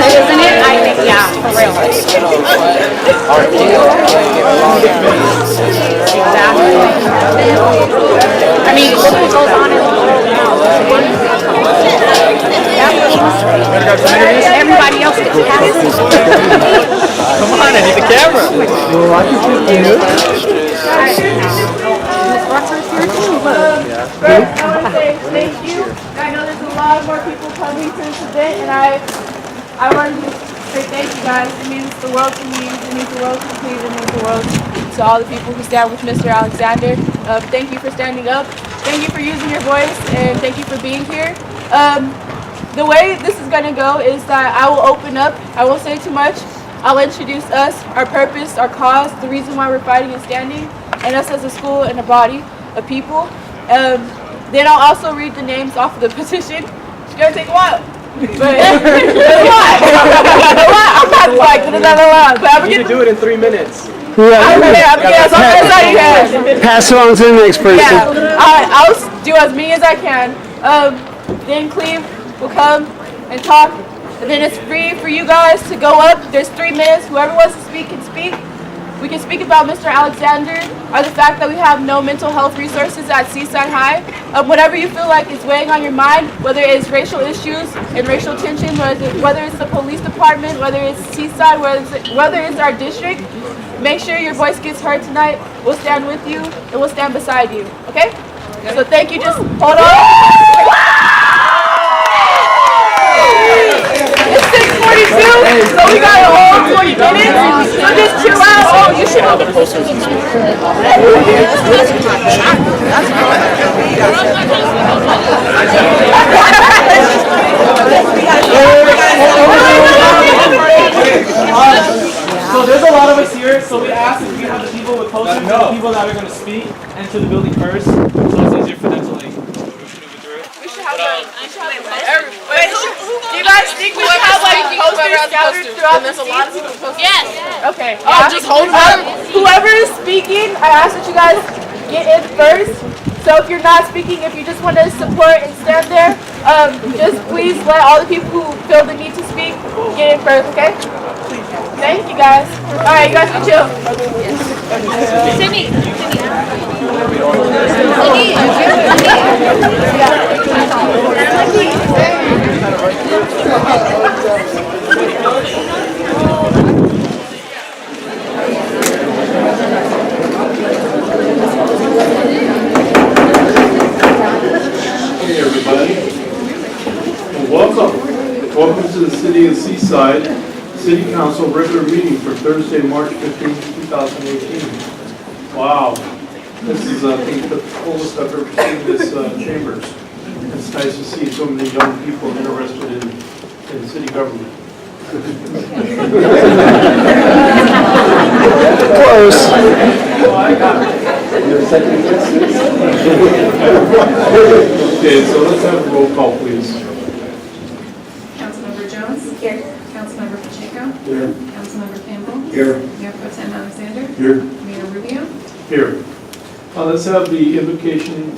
Isn't it? I think, yeah, for real. Exactly. I mean, look what goes on in the world now. Everybody else gets passes. Come on, I need the camera. Well, I can see you. First, I want to say thank you. I know there's a lot more people coming to this event, and I wanted to say thank you guys. It means the world to me. It means the world to Cleveland. It means the world to all the people who stand with Mr. Alexander. Thank you for standing up. Thank you for using your voice, and thank you for being here. The way this is going to go is that I will open up. I won't say too much. I'll introduce us, our purpose, our cause, the reason why we're fighting and standing, and us as a school and a body of people. Then I'll also read the names off of the petition. It's going to take a while. But a lot. I'm not like another lot. But I'm going to do it in 3 minutes. I'm going to get as much as I can. Pass it on to the next person. Yeah, I'll do as many as I can. Then Cleve will come and talk. And then it's free for you guys to go up. There's 3 minutes. Whoever wants to speak can speak. We can speak about Mr. Alexander or the fact that we have no mental health resources at Seaside High. Whatever you feel like is weighing on your mind, whether it's racial issues and racial tension, whether it's the police department, whether it's Seaside, whether it's our district, make sure your voice gets heard tonight. We'll stand with you and we'll stand beside you. Okay? So thank you. Just hold on. It's 6:42, so we got a whole 20 minutes. So just chill out. Oh, you should have the posters. So there's a lot of us here, so we asked if we have the people with posters, the people that are going to speak, enter the building first, so it's easier for them to like move through it. We should have wait, do you guys think we should have like posters scattered throughout the seats? Yes. Okay. Just hold on. Whoever is speaking, I ask that you guys get in first. So if you're not speaking, if you just want to support and stand there, just please let all the people who feel the need to speak get in first, okay? Thank you guys. All right, you guys can chill. Sydney. Hey everybody, welcome. Welcome to the City of Seaside City Council regular meeting for Thursday, March 15, 2018. Wow, this is I think the fullest I've ever seen this chambers. It's nice to see so many young people interested in city government. Close. Oh, I got it. Okay, so let's have a roll call, please. Councilmember Jones? Here. Councilmember Pacheco? Here. Councilmember Campbell? Here. Mayor Pro Tem Alexander? Here. Mayor Rubio? Here. Let's have the invocation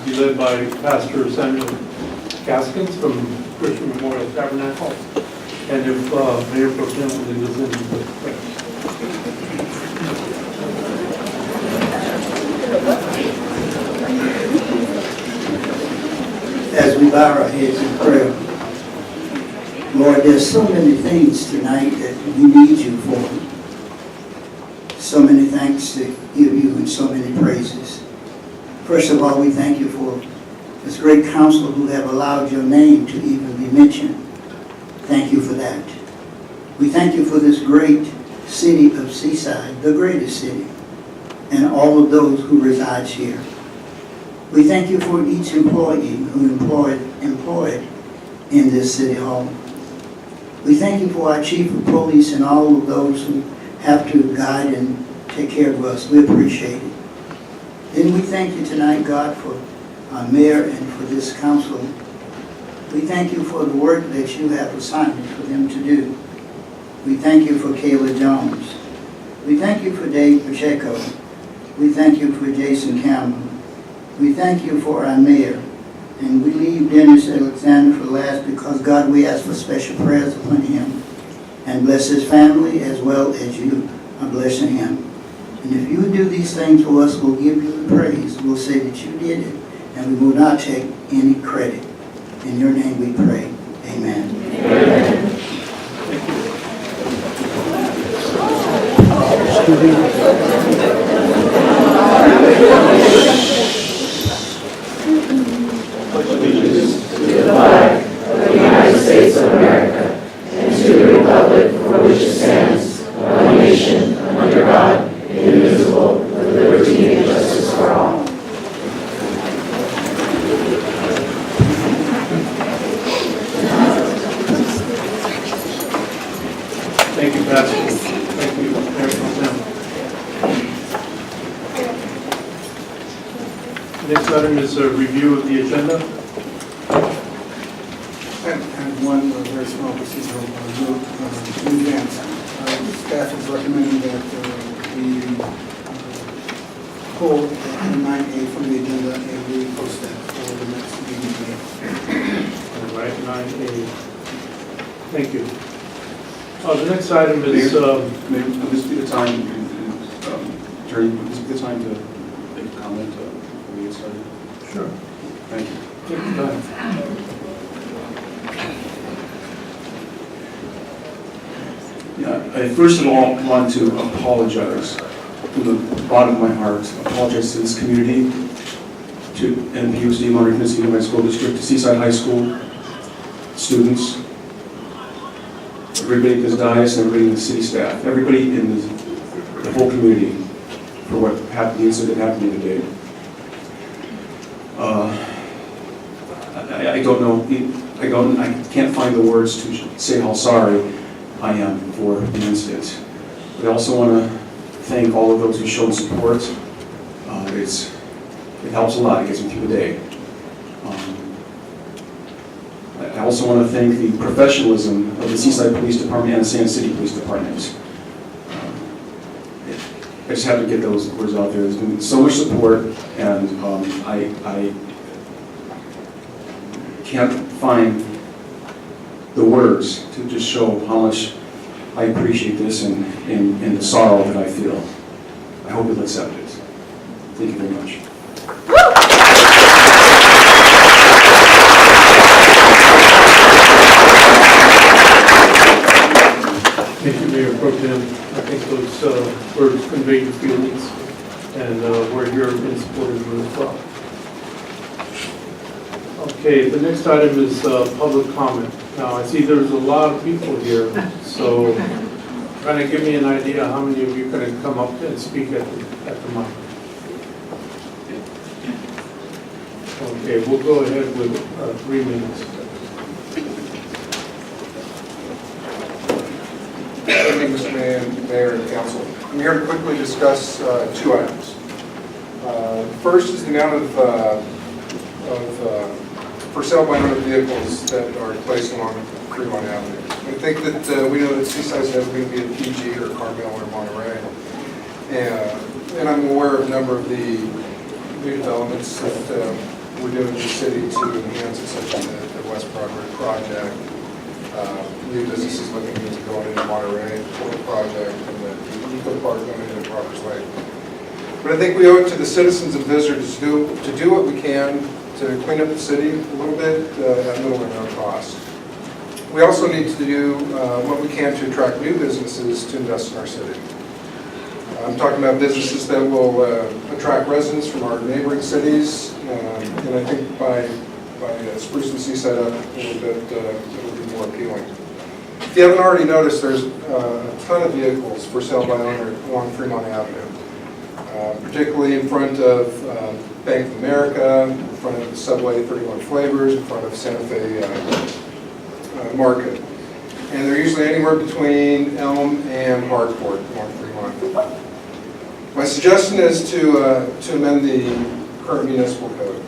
be led by Pastor Samuel Gaskins from Christian Memorial Tabernacle. And if Mayor Pro Tem will lead us in the prayer. As we bow our heads in prayer, Lord, there's so many things tonight that we need you for. So many thanks to give you and so many praises. First of all, we thank you for this great council who have allowed your name to even be mentioned. Thank you for that. We thank you for this great city of Seaside, the greatest city, and all of those who reside here. We thank you for each employee who employed in this city hall. We thank you for our chief of police and all of those who have to guide and take care of us. We appreciate it. Then we thank you tonight, God, for our mayor and for this council. We thank you for the work that you have assigned for them to do. We thank you for Kayla Jones. We thank you for Dave Pacheco. We thank you for Jason Campbell. We thank you for our mayor. And we leave Dennis Alexander for last because, God, we ask for special prayers upon him. And bless his family as well as you are blessing him. And if you do these things for us, we'll give you the praise. We'll say that you did it, and we will not take any credit. In your name we pray. Amen. Amen. Allegiance to the flag of the United States of America and to the republic for which it stands, one nation, under God, indivisible, with liberty and justice for all. Thank you, Pastor. Thank you, Mayor Pro Tem. Next item is a review of the agenda. And one very small procedural note in advance. Staff is recommending that we pull item 9A from the agenda and we post that for the next meeting. All right, 9A. Thank you. The next item is... Maybe this be the time, Attorney, would this be the time to make a comment before we get started? Sure. Thank you. Take your time. Yeah, I first of all want to apologize from the bottom of my heart, apologize to this community, to NPUC, Monterey Peninsula Unified School District, to Seaside High School students, everybody at this dais, and everybody in the city staff, everybody in the whole community for what happened, the incident happening today. I don't know, I can't find the words to say how sorry I am for the incident. But I also want to thank all of those who showed support. It helps a lot, it gets me through the day. I also want to thank the professionalism of the Seaside Police Department and the Sand City Police Department. I just have to get those words out there. There's been so much support, and I can't find the words to just show how much I appreciate this and the sorrow that I feel. I hope you'll accept it. Thank you very much. Thank you, Mayor Pro Tem. I think those words convey your feelings, and we're here in support of you as well. Okay, the next item is public comment. Now, I see there's a lot of people here, so kind of give me an idea how many of you can come up and speak at the mic. Okay, we'll go ahead with 3 minutes. Good evening, Mr. Mayor and Council. I'm here to quickly discuss 2 items. First is the amount of for sale by owner vehicles that are placed along Fremont Avenue. I think that we know that Seaside's never going to be a PG or Carmel or Monterey. And I'm aware of a number of the new developments that we're doing in the city to enhance it, such as the West Broadway project, new businesses looking into going into Monterey, Port project, and the Eco Park going into Robbers Lake. But I think we owe it to the citizens and visitors to do what we can to clean up the city a little bit at little or no cost. We also need to do what we can to attract new businesses to invest in our city. I'm talking about businesses that will attract residents from our neighboring cities, and I think by sprucing Seaside up a little bit, it will be more appealing. If you haven't already noticed, there's a ton of vehicles for sale by owner along Fremont Avenue, particularly in front of Bank of America, in front of the Subway 31 Flavors, in front of Santa Fe Market. And they're usually anywhere between Elm and Harcourt along Fremont. My suggestion is to amend the current municipal code,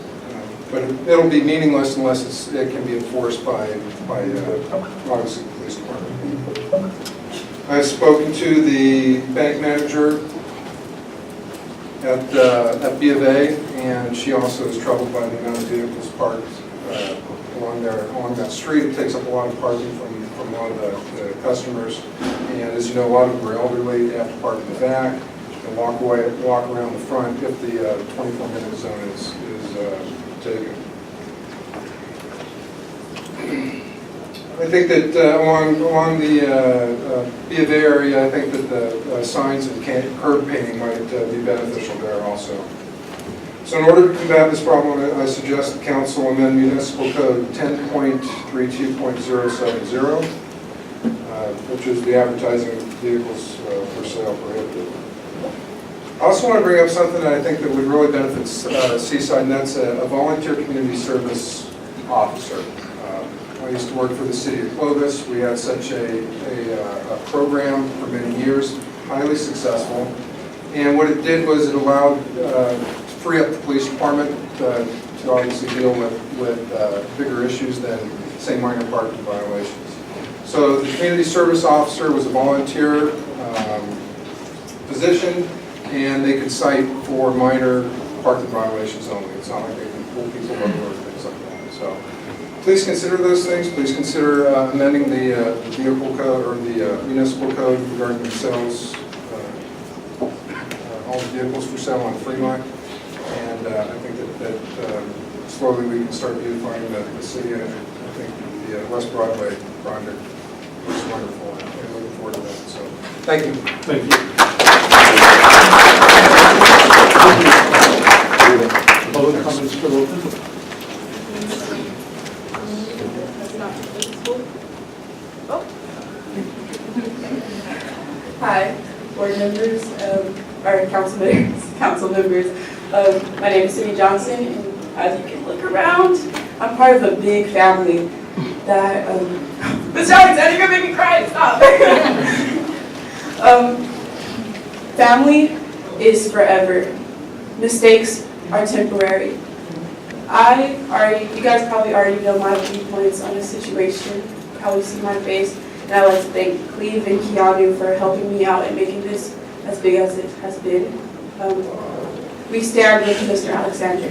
but it'll be meaningless unless it can be enforced by obviously the police department. I've spoken to the bank manager at B of A, and she also is troubled by the amount of vehicles parked along that street. It takes up a lot of parking from a lot of the customers, and as you know, a lot of them are elderly. They have to park in the back and walk around the front if the 24-minute zone is taken. I think that along the B of A area, I think that the signs and curb painting might be beneficial there also. So in order to combat this problem, I suggest the council amend Municipal Code 10.32.070, which is the advertising of vehicles for sale prohibited. I also want to bring up something that I think that would really benefit Seaside, and that's a volunteer community service officer. I used to work for the city of Clovis. We had such a program for many years, highly successful. And what it did was it allowed to free up the police department to obviously deal with bigger issues than, say, minor parking violations. So the community service officer was a volunteer position, and they could cite for minor parking violations only. It's not like they can pull people over or things like that. So please consider those things. Please consider amending the vehicle code or the municipal code regarding the sales, all the vehicles for sale on Fremont. And I think that slowly we can start beautifying the city. And I think the West Broadway project is wonderful. I'm looking forward to that. So thank you. Thank you. Public comments still open? Hi, board members, or council members. My name is Cindy Johnson, and as you can look around, I'm part of a big family that, Mr. Alexander, you're gonna make me cry, stop. Family is forever. Mistakes are temporary. You guys probably already know my viewpoints on the situation, probably see my face. And I'd like to thank Cleve and Keanu for helping me out and making this as big as it has been. We stand with Mr. Alexander,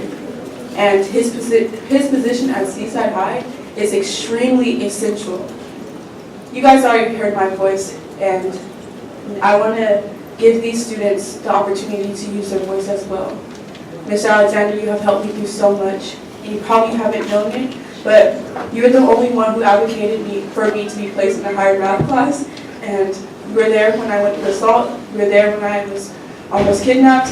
and his position at Seaside High is extremely essential. You guys already heard my voice, and I want to give these students the opportunity to use their voice as well. Mr. Alexander, you have helped me through so much, and you probably haven't known it, but you're the only one who advocated for me to be placed in a higher math class, and you were there when I went through assault, you were there when I was almost kidnapped.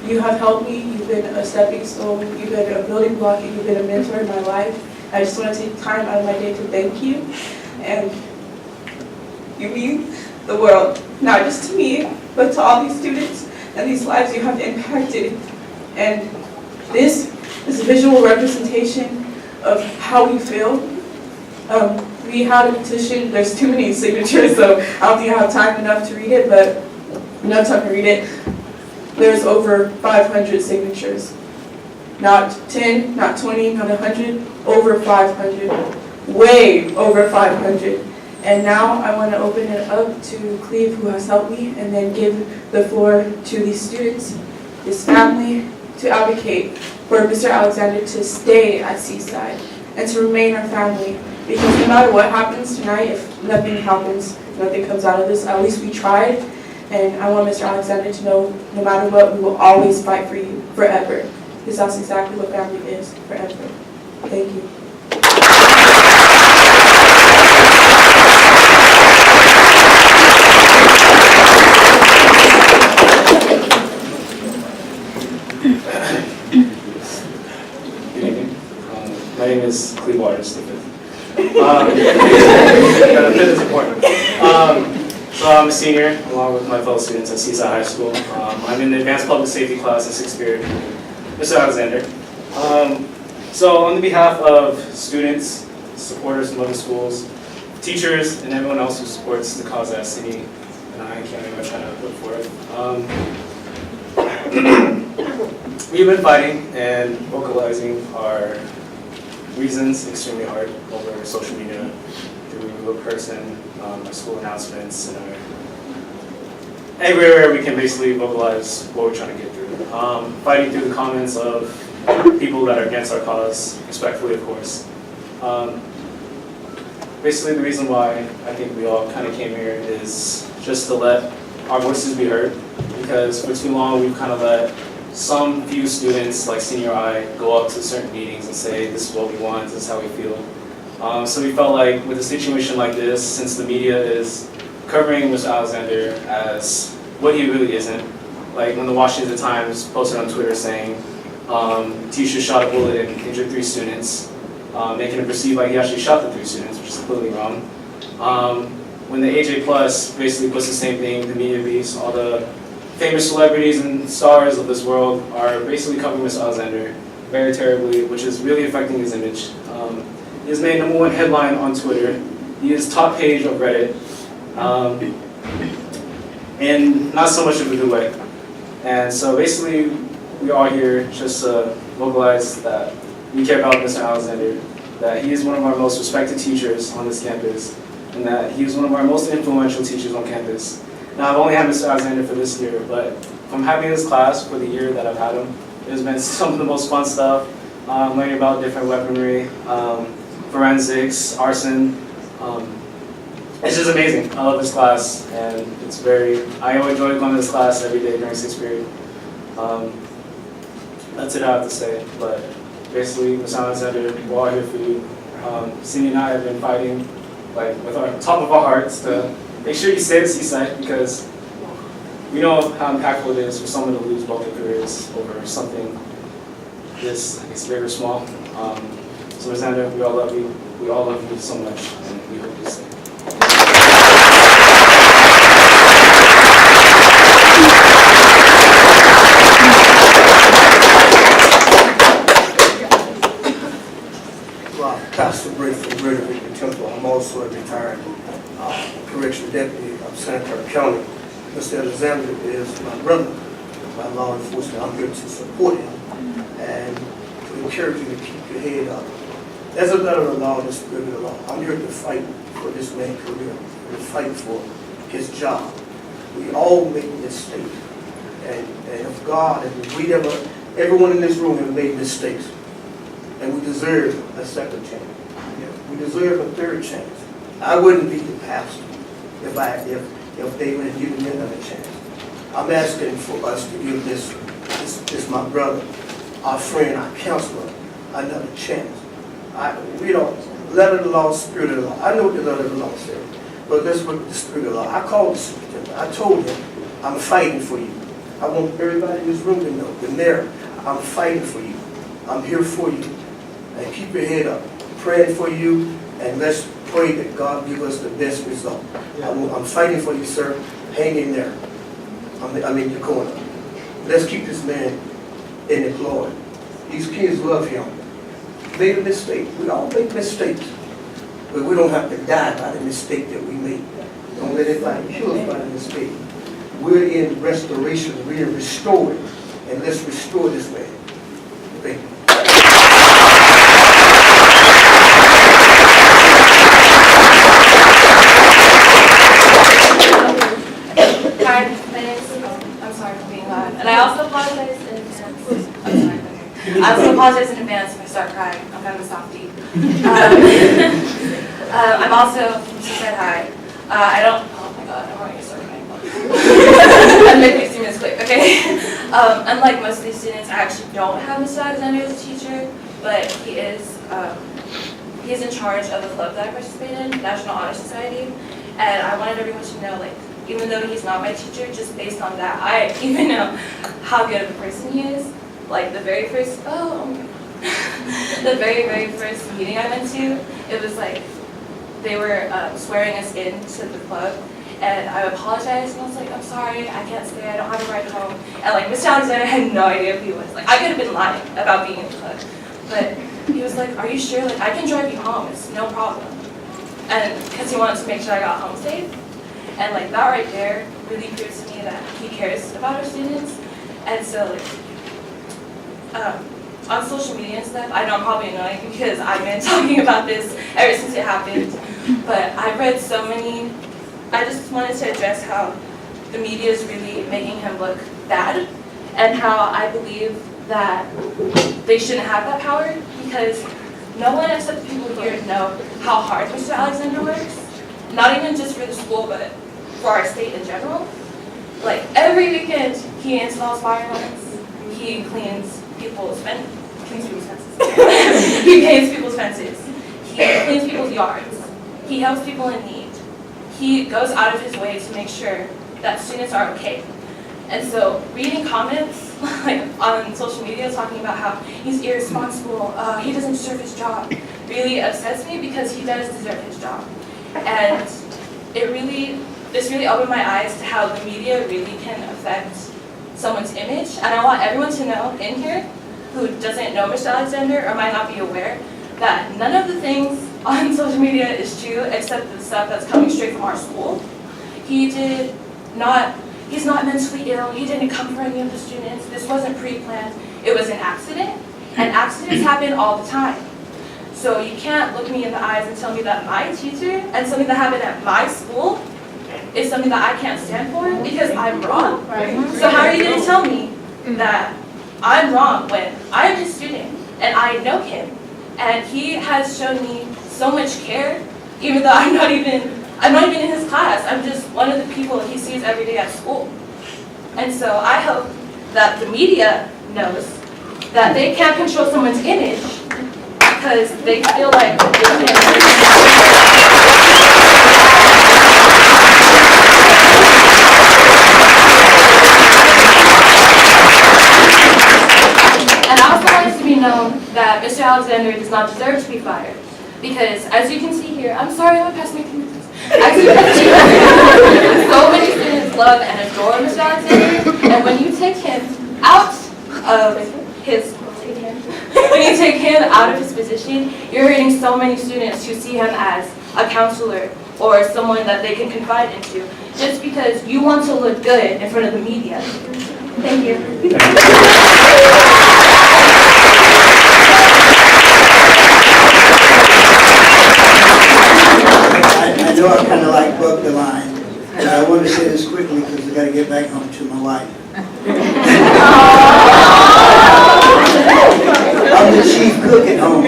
You have helped me, you've been a stepping stone, you've been a building block, and you've been a mentor in my life. I just want to take time out of my day to thank you, and you mean the world, not just to me, but to all these students and these lives you have impacted. And this is a visual representation of how we feel. We had a petition, there's too many signatures, so I don't think I have time enough to read it, but enough time to read it. There's over 500 signatures. Not 10, not 20, not 100, over 500. Way over 500. And now I want to open it up to Cleve, who has helped me, and then give the floor to these students, this family, to advocate for Mr. Alexander to stay at Seaside and to remain our family. Because no matter what happens tonight, if nothing happens, nothing comes out of this, at least we tried. And I want Mr. Alexander to know, no matter what, we will always fight for you, forever. Because that's exactly what family is, forever. Thank you. My name is Cleve Waters, the fifth. The fifth is important. So I'm a senior, along with my fellow students at Seaside High School. I'm in the advanced public safety class in 6th period. Mr. Alexander. So on behalf of students, supporters from other schools, teachers, and everyone else who supports the cause that city and I, Councilmember, are trying to put forth, we've been fighting and vocalizing our reasons extremely hard over social media, through a person, our school announcements, and everywhere we can basically vocalize what we're trying to get through. Fighting through the comments of people that are against our cause, respectfully, of course. Basically, the reason why I think we all kind of came here is just to let our voices be heard, because for too long we've kind of let some few students, like senior I, go up to certain meetings and say, this is what we want, this is how we feel. So we felt like with a situation like this, since the media is covering Mr. Alexander as what he really isn't, like when the Washington Times posted on Twitter saying, teacher shot a bullet and injured 3 students, making it perceive like he actually shot the 3 students, which is completely wrong. When the AJ Plus basically puts the same thing, the media beats, all the famous celebrities and stars of this world are basically covering Mr. Alexander very terribly, which is really affecting his image. He has made #1 headline on Twitter. He is top page of Reddit, and not so much of a good way. And so basically, we are here just to vocalize that we care about Mr. Alexander, that he is one of our most respected teachers on this campus, and that he is one of our most influential teachers on campus. Now, I've only had Mr. Alexander for this year, but from having this class for the year that I've had him, it has been some of the most fun stuff, learning about different weaponry, forensics, arson. It's just amazing. I love this class, and I enjoy going to this class every day during 6th period. That's it I have to say, but basically, Mr. Alexander, we're all here for you. Cindy and I have been fighting, like, with our top of our hearts to make sure you stay at Seaside, because we know how impactful it is for someone to lose both their careers over something this, I guess, big or small. So, Mr. Alexander, we all love you. We all love you so much, and we hope you stay. Pastor Britt from Greater Victory Temple. I'm also a retired correctional deputy of Santa Clara County. Mr. Alexander is my brother, my law enforcement. I'm here to support him and to encourage you to keep your head up. There's a letter of the law and the spirit of the law. I'm here to fight for this man's career, to fight for his job. We all make mistakes. And if God, and we ever, everyone in this room have made mistakes. And we deserve a second chance. We deserve a third chance. I wouldn't be the pastor if they would have given me another chance. I'm asking for us to give this my brother, our friend, our counselor, another chance. We don't letter of the law, spirit of the law. I know what the letter of the law says, but that's what the spirit of the law. I called the superintendent. I told him, I'm fighting for you. I want everybody in this room to know, the mayor, I'm fighting for you. I'm here for you. And keep your head up. I'm praying for you, and let's pray that God give us the best result. I'm fighting for you, sir. Hang in there. I'm in your corner. Let's keep this man in the Lord. These kids love him. Made a mistake. We all make mistakes. But we don't have to die by the mistake that we made. Don't let anybody kill us by the mistake. We're in restoration. We're in restoring. And let's restore this man. Thank you. Hi, my name is I'm sorry for being loud. And I also apologize in advance. I'm sorry. I also apologize in advance if I start crying. I'm kind of a softie. I'm also from Seaside High. Oh my god, I want to start crying. I'm making 15 minutes quick, okay? Unlike most of these students, I actually don't have Mr. Alexander as a teacher, but he is in charge of the club that I participate in, National Honor Society. And I wanted everyone to know, like, even though he's not my teacher, just based on that, I even know how good of a person he is. Like the very first, the very first meeting I went to, it was like they were swearing us in to the club, and I apologized and I was like, I'm sorry, I can't stay, I don't have a ride home. And like Mr. Alexander had no idea who he was. Like I could have been lying about being in the club, but he was like, are you sure? Like I can drive you home, it's no problem. And because he wanted to make sure I got home safe. And like that right there really proves to me that he cares about our students. And so, on social media and stuff, I know I'm probably annoying because I've been talking about this ever since it happened, but I've read so many. I just wanted to address how the media is really making him look bad, and how I believe that they shouldn't have that power, because no one except the people here know how hard Mr. Alexander works, not even just for the school, but for our state in general. Like, every weekend, he installs fire lines, he cleans people's fences, he paints people's fences, he cleans people's yards, he helps people in need, he goes out of his way to make sure that students are okay. And so, reading comments like on social media talking about how he's irresponsible, he doesn't deserve his job, really upsets me, because he does deserve his job. And this really opened my eyes to how the media really can affect someone's image. And I want everyone to know in here who doesn't know Mr. Alexander or might not be aware that none of the things on social media is true except the stuff that's coming straight from our school. He's not mentally ill, he didn't come for any of the students, this wasn't pre-planned, it was an accident, and accidents happen all the time. So you can't look me in the eyes and tell me that my teacher and something that happened at my school is something that I can't stand for, because I'm wrong. So how are you going to tell me that I'm wrong when I'm his student and I know him, and he has shown me so much care, even though I'm not even in his class. I'm just one of the people he sees every day at school. And so I hope that the media knows that they can't control someone's image because they feel like they And I also want it to be known that Mr. Alexander does not deserve to be fired. Because as you can see here, I'm sorry, I'm past my commitments. As you can see, so many students love and adore Mr. Alexander, and when you take him out of his position, you're hurting so many students who see him as a counselor or someone that they can confide into, just because you want to look good in front of the media. Thank you. I know I kind of like broke the line, but I want to say this quickly because I got to get back home to my wife. I'm the chief cook at home.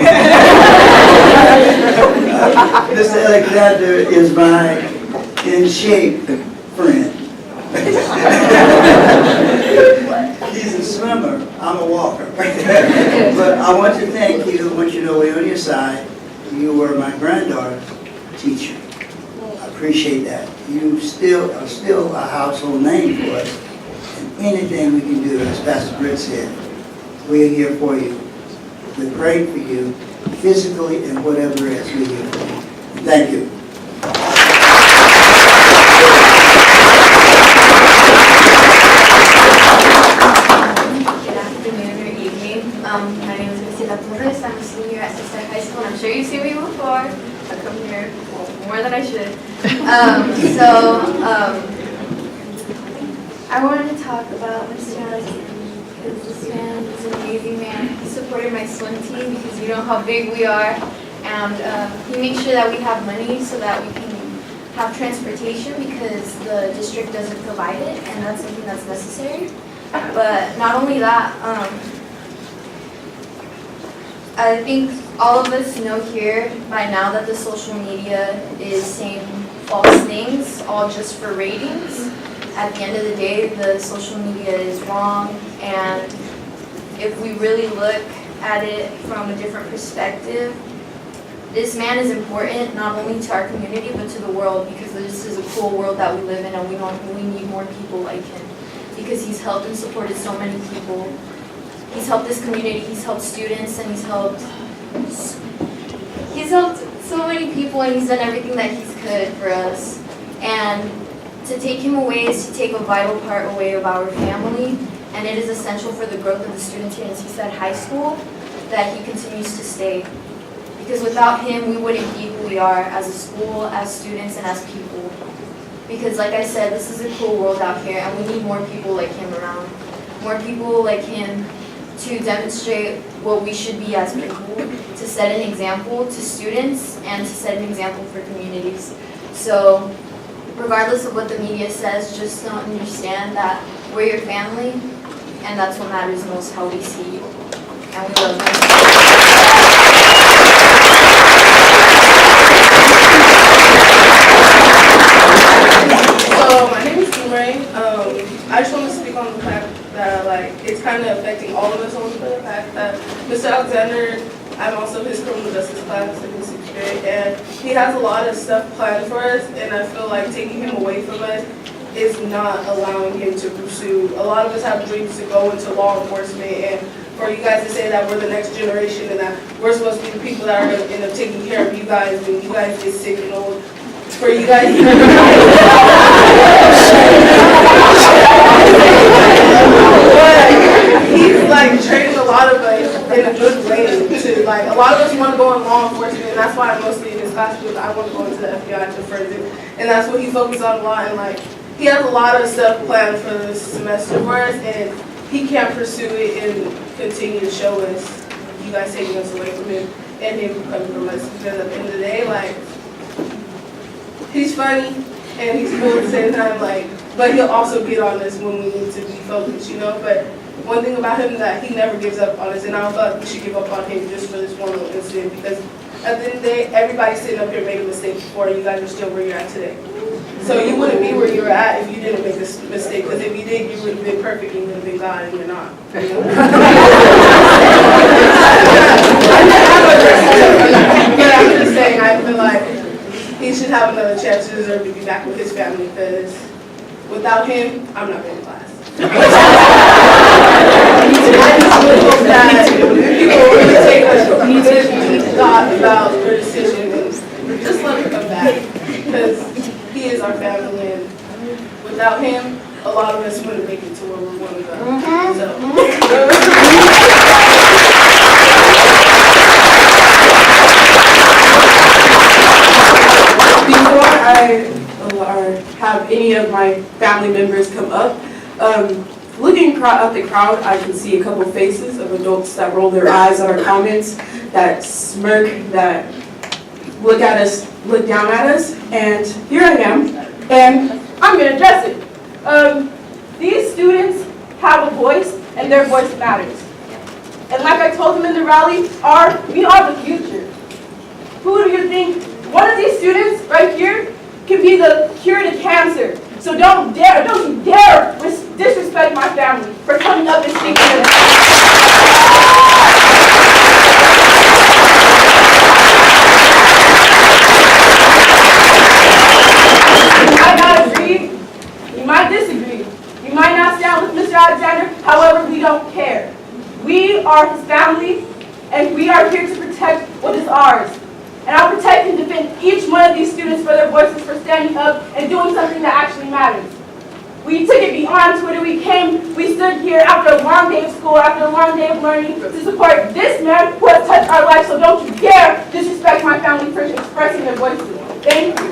Mr. Alexander is my in-shape friend. He's a swimmer, I'm a walker. But I want to thank you. I want you to know we're on your side. You were my granddaughter's teacher. I appreciate that. You are still a household name for us. And anything we can do, as Pastor Britt said, we're here for you. We're praying for you, physically and whatever else, we're here for you. Thank you. My name is Seaside City. I'm a senior at Seaside High School, and I'm sure you've seen me before. I come here more than I should. I wanted to talk about Mr. Alexander because this man is an amazing man. He supported my swim team because you know how big we are, and he makes sure that we have money so that we can have transportation because the district doesn't provide it, and that's something that's necessary. But not only that, I think all of us know here by now that the social media is saying false things, all just for ratings. At the end of the day, the social media is wrong, and if we really look at it from a different perspective, this man is important not only to our community but to the world, because this is a cool world that we live in, and we need more people like him because he's helped and supported so many people. He's helped this community, he's helped students, and he's helped so many people, and he's done everything that he could for us. And to take him away is to take a vital part away of our family, and it is essential for the growth of the students here in Seaside High School that he continues to stay. Because without him, we wouldn't be who we are as a school, as students, and as people. Because like I said, this is a cool world out here, and we need more people like him around. more people like him to demonstrate what we should be as people, to set an example to students and to set an example for communities. So regardless of what the media says, just don't understand that we're your family, and that's what matters most, how we see you. And we love you. So my name is Kimray. I just want to speak on the fact that it's kind of affecting all of us on the fact that Mr. Alexander, I'm also his criminal justice class in his 6th grade, and he has a lot of stuff planned for us, and I feel like taking him away from us is not allowing him to pursue. A lot of us have dreams to go into law enforcement, and for you guys to say that we're the next generation and that we're supposed to be the people that are going to end up taking care of you guys when you guys get sick and old. For you guys to he's training a lot of us in a good way to a lot of us want to go in law enforcement, and that's why I'm mostly in this class, because I want to go into the FBI to further, and that's what he focused on a lot, and he has a lot of stuff planned for this semester for us, and he can't pursue it and continue to show us you guys taking us away from him and him coming from us, because at the end of the day, he's funny and he's cool at the same time, but he'll also get on us when we need to be focused, but one thing about him is that he never gives up on us, and I don't feel like we should give up on him just for this one little incident, because at the end of the day, everybody sitting up here made a mistake before, and you guys are still where you're at today. So you wouldn't be where you're at if you didn't make this mistake, because if you did, you would have been perfect and you would have been God, and you're not. But I'm just saying, I feel like he should have another chance to deserve to be back with his family, because without him, I'm not going to class. I just really hope that people really take a deep thought about their decision and just let him come back, because he is our family, and without him, a lot of us wouldn't make it to where we want to go. Before I have any of my family members come up, looking at the crowd, I can see a couple faces of adults that roll their eyes at our comments, that smirk, that look at us, look down at us, and here I am, and I'm going to address it. These students have a voice, and their voice matters. And like I told them in the rally, we are the future. Who do you think? One of these students right here can be the cure to cancer. So don't you dare disrespect my family for coming up and speaking to them. You might not agree, you might disagree, you might not stand with Mr. Alexander, however, we don't care. We are his family, and we are here to protect what is ours. And I'll protect and defend each one of these students for their voices, for standing up and doing something that actually matters. We took it beyond Twitter. We stood here after a long day of school, after a long day of learning, to support this man who has touched our lives. So don't you dare disrespect my family for expressing their voices. Thank you.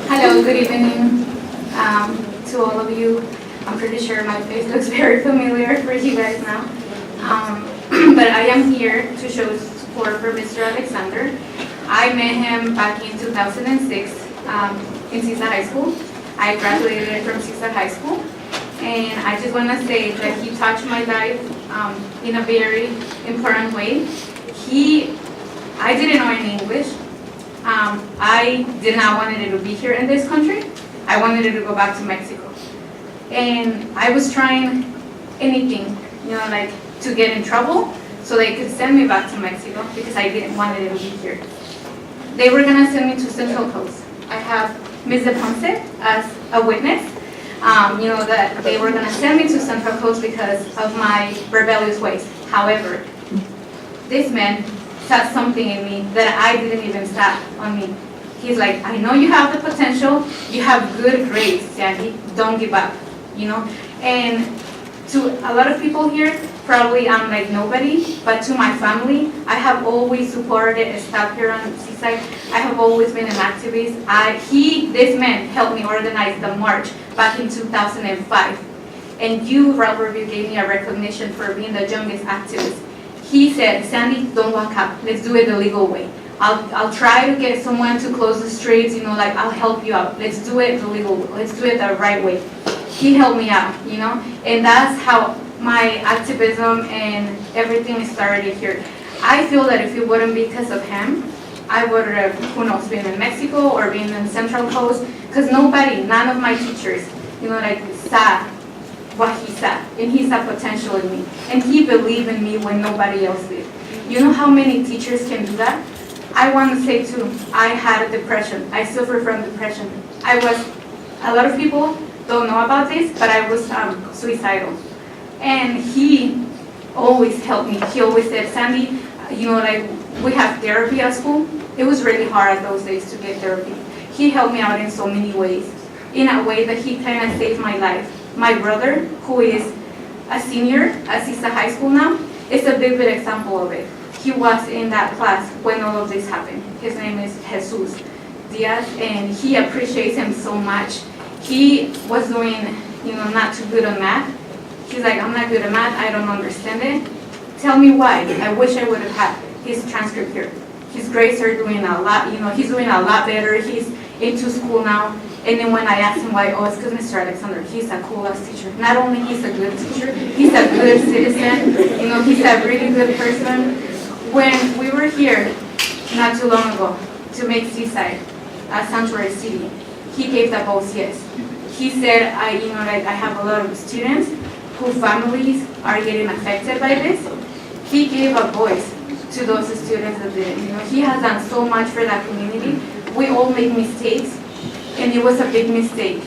Hello, good evening to all of you. I'm pretty sure my face looks very familiar for you guys now. But I am here to show support for Mr. Alexander. I met him back in 2006 in Seaside High School. I graduated from Seaside High School. And I just want to say that he touched my life in a very important way. I didn't know any English. I did not want it to be here in this country. I wanted it to go back to Mexico. And I was trying anything, to get in trouble so they could send me back to Mexico because I didn't want it to be here. They were going to send me to Central Coast. I have Ms. De Ponce as a witness, that they were going to send me to Central Coast because of my rebellious ways. However, this man saw something in me that I didn't even stop on me. He's like, I know you have the potential, you have good grades, Sandy, don't give up, And To a lot of people here, probably I'm like nobody, but to my family, I have always supported staff here on Seaside. I have always been an activist. This man helped me organize the march back in 2005. And you, Ralph Review, gave me a recognition for being the youngest activist. He said, Sandy, don't walk out. Let's do it the legal way. I'll try to get someone to close the streets, like I'll help you out. Let's do it the legal way. Let's do it the right way. He helped me out, and that's how my activism and everything started here. I feel that if it wouldn't be because of him, I would have, who knows, been in Mexico or been in Central Coast, because none of my teachers, saw what he saw, and he saw potential in me, and he believed in me when nobody else did. You know how many teachers can do that? I want to say too, I had a depression. I suffer from depression. A lot of people don't know about this, but I was suicidal. And he always helped me. He always said, Sandy, we have therapy at school. It was really hard at those days to get therapy. He helped me out in so many ways, in a way that he kind of saved my life. My brother, who is a senior at Seaside High School now, is a vivid example of it. He was in that class when all of this happened. His name is Jesus Diaz, and he appreciates him so much. He was doing, not too good on math. He's like, I'm not good at math, I don't understand it. Tell me why. I wish I would have had his transcript here. His grades are doing a lot, he's doing a lot better. He's into school now. And then when I asked him why, it's because Mr. Alexander, he's a cool-ass teacher. Not only he's a good teacher, he's a good citizen. He's a really good person. When we were here not too long ago to make Seaside a sanctuary city, he gave the votes yes. He said, I have a lot of students whose families are getting affected by this. He gave a voice to those students that did it. He has done so much for that community. We all make mistakes, and it was a big mistake,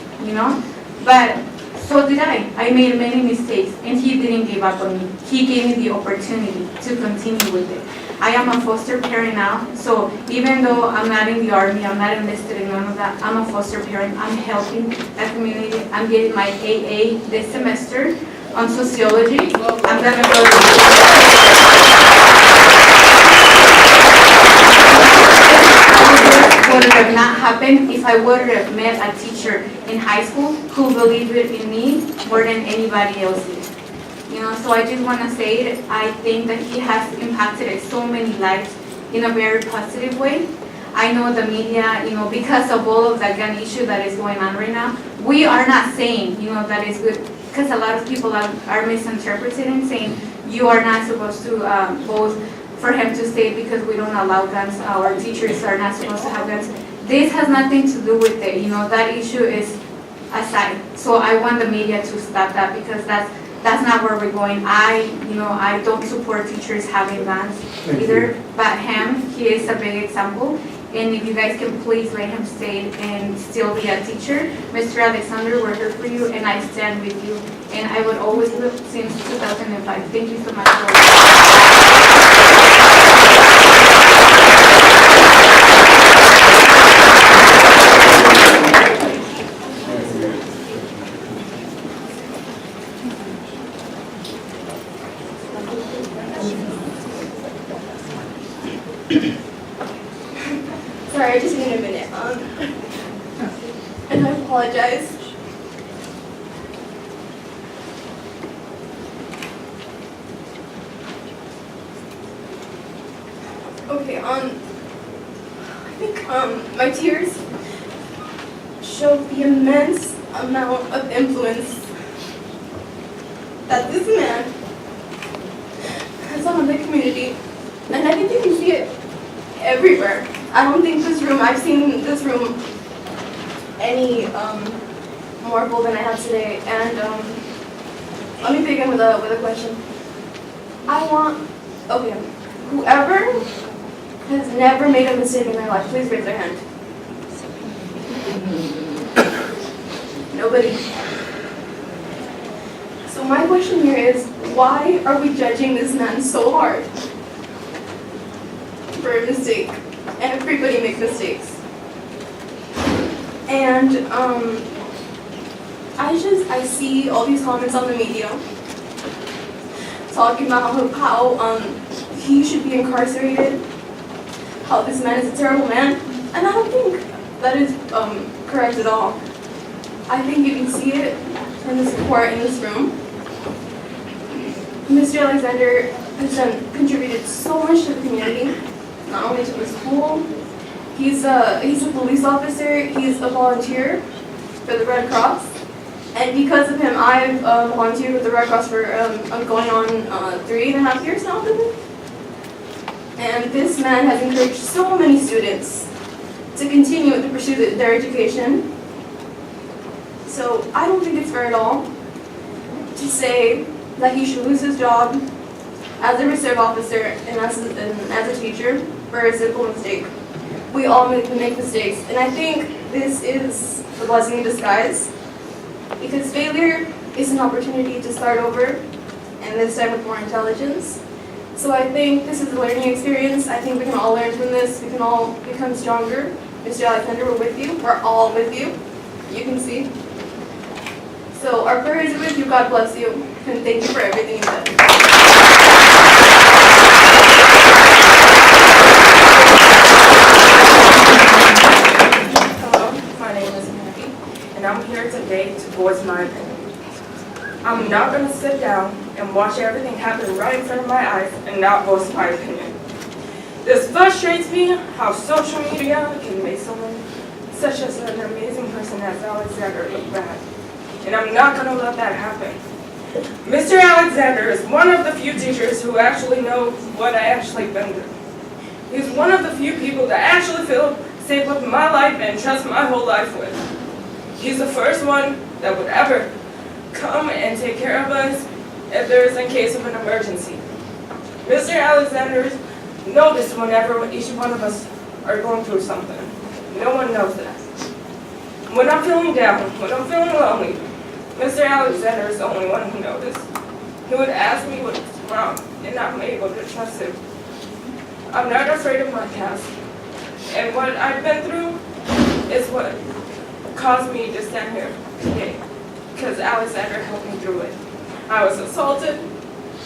But so did I. I made many mistakes, and he didn't give up on me. He gave me the opportunity to continue with it. I am a foster parent now, so even though I'm not in the Army, I'm not enlisted in none of that, I'm a foster parent. I'm helping that community. I'm getting my AA this semester on sociology. I'm going to go would have not happened if I would have met a teacher in high school who believed in me more than anybody else did. So I just want to say it. I think that he has impacted so many lives in a very positive way. I know the media, because of all of the gun issue that is going on right now, we are not saying, that is good, because a lot of people are misinterpreting, saying you are not supposed to vote for him to stay because we don't allow guns, our teachers are not supposed to have guns. This has nothing to do with it, that issue is aside. So I want the media to stop that, because that's not where we're going. I don't support teachers having guns either, but him, he is a big example. And if you guys can please let him stay and still be a teacher. Mr. Alexander, we're here for you, and I stand with you. And I would always look since 2005. Thank you so much for Sorry, I just need a minute. And I apologize. Okay, I think my tears show the immense amount of influence that this man has on the community. And I think you can see it everywhere. I don't think I've seen this room any more full than I have today. And let me begin with a question. Whoever has never made a mistake in their life, please raise their hand. Nobody. So my question here is, why are we judging this man so hard for a mistake? And everybody makes mistakes. And I see all these comments on the media, talking about how he should be incarcerated, how this man is a terrible man, and I don't think that is correct at all. I think you can see it in the support in this room. Mr. Alexander has contributed so much to the community, not only to the school. He's a police officer, he's a volunteer for the Red Cross, and because of him, I've volunteered with the Red Cross for going on 3.5 years now, I believe. And this man has encouraged so many students to continue to pursue their education. So I don't think it's fair at all to say that he should lose his job as a reserve officer and as a teacher for a simple mistake. We all make mistakes, and I think this is a blessing in disguise, because failure is an opportunity to start over, and this time with more intelligence. So I think this is a learning experience. I think we can all learn from this. We can all become stronger. Mr. Alexander, we're with you. We're all with you. You can see. So our prayers are with you. God bless you, and thank you for everything you've done. I'm here today to voice my opinion. I'm not going to sit down and watch everything happen right in front of my eyes and not voice my opinion. This frustrates me how social media can make someone such as an amazing person as Alexander look bad. And I'm not going to let that happen. Mr. Alexander is one of the few teachers who actually know what I actually been through. He's one of the few people that actually feel safe with my life and trust my whole life with. He's the first one that would ever come and take care of us if there is in case of an emergency. Mr. Alexander knows whenever each one of us are going through something. No one knows that. When I'm feeling down, when I'm feeling lonely, Mr. Alexander is the only one who knows. He would ask me what's wrong, and I'm able to trust him. I'm not afraid of my past, and what I've been through is what caused me to stand here today, because Alexander helped me through it. I was assaulted,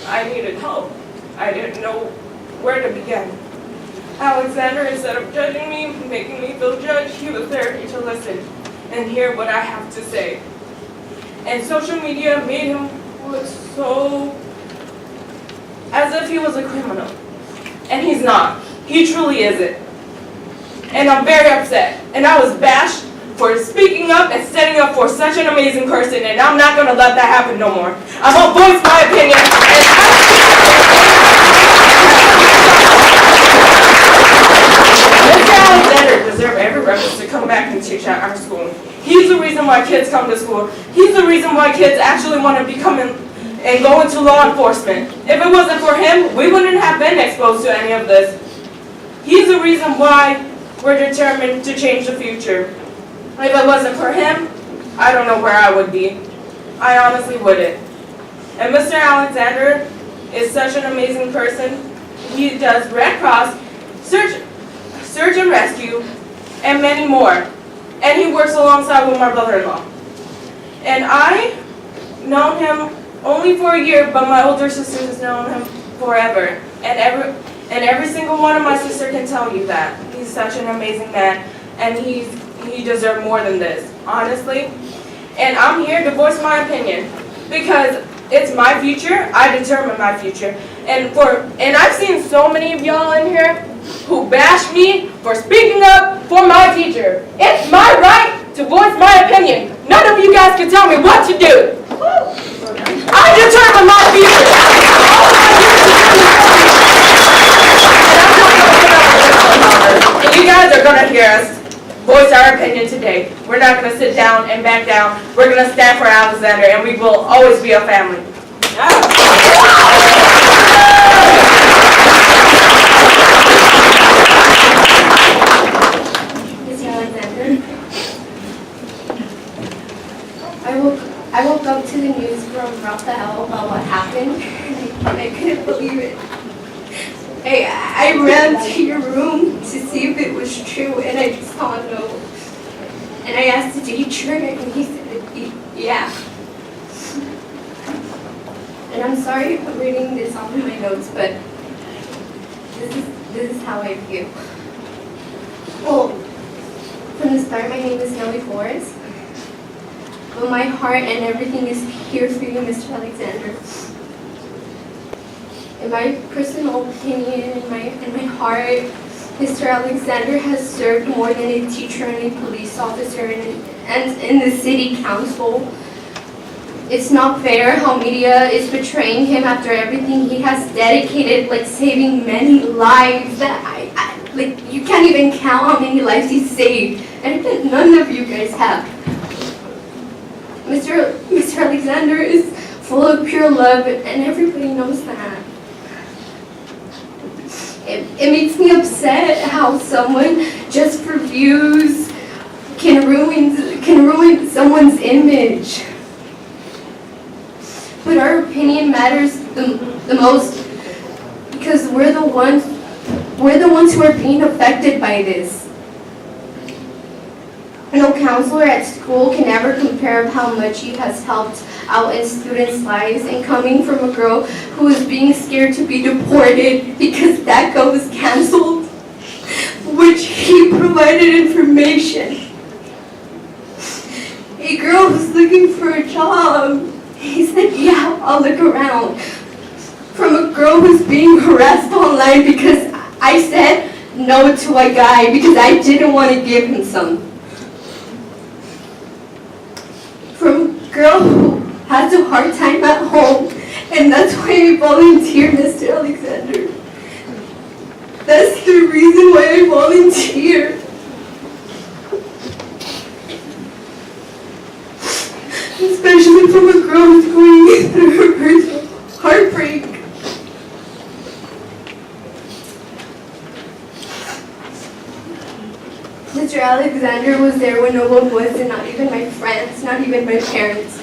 I needed help, I didn't know where to begin. Alexander, instead of judging me, making me feel judged, he was there to listen and hear what I have to say. And social media made him look so as if he was a criminal. And he's not. He truly isn't. And I'm very upset. And I was bashed for speaking up and standing up for such an amazing person, and I'm not going to let that happen no more. I'm going to voice my opinion. Mr. Alexander deserves every reference to come back and teach at our school. He's the reason why kids come to school. He's the reason why kids actually want to become and go into law enforcement. If it wasn't for him, we wouldn't have been exposed to any of this. He's the reason why we're determined to change the future. If it wasn't for him, I don't know where I would be. I honestly wouldn't. And Mr. Alexander is such an amazing person. He does Red Cross, search and rescue, and many more. And he works alongside with my brother-in-law. And I known him only for a year, but my older sister has known him forever. And every single one of my sisters can tell you that. He's such an amazing man, and he deserves more than this, honestly. And I'm here to voice my opinion because it's my future. I determine my future. And I've seen so many of y'all in here who bash me for speaking up for my teacher. It's my right to voice my opinion. None of you guys can tell me what to do. I determine my future. And you guys are going to hear us voice our opinion today. We're not going to sit down and back down. We're going to stand for Alexander, and we will always be a family. Mr. Alexander, I woke up to the news from Rock the Hell about what happened, and I couldn't believe it. I ran to your room to see if it was true, and I saw no. And I asked the teacher, and he said, yeah. And I'm sorry sorry I'm reading this off of my notes, but this is how I feel. Well, from the start, my name is Nellie Flores, but my heart and everything is here for you, Mr. Alexander. In my personal opinion, in my heart, Mr. Alexander has served more than a teacher and a police officer and in the city council. It's not fair how media is portraying him after everything he has dedicated, like saving many lives. That like you can't even count how many lives he saved, and none of you guys have. Mr. Alexander is full of pure love, and everybody knows that. It makes me upset how someone just for views can ruin someone's image. But our opinion matters the most because we're the ones who are being affected by this. No counselor at school can ever compare how much he has helped out in students' lives, and coming from a girl who is being scared to be deported because DACA was canceled, which he provided information. A girl who's looking for a job, he said, yeah, I'll look around. From a girl who's being harassed online because I said no to a guy because I didn't want to give him some. From a girl who has a hard time at home, and that's why I volunteer, Mr. Alexander. That's the reason why I volunteer. Especially from a girl who's going through her personal heartbreak. Mr. Alexander was there when no one was, and not even my friends, not even my parents.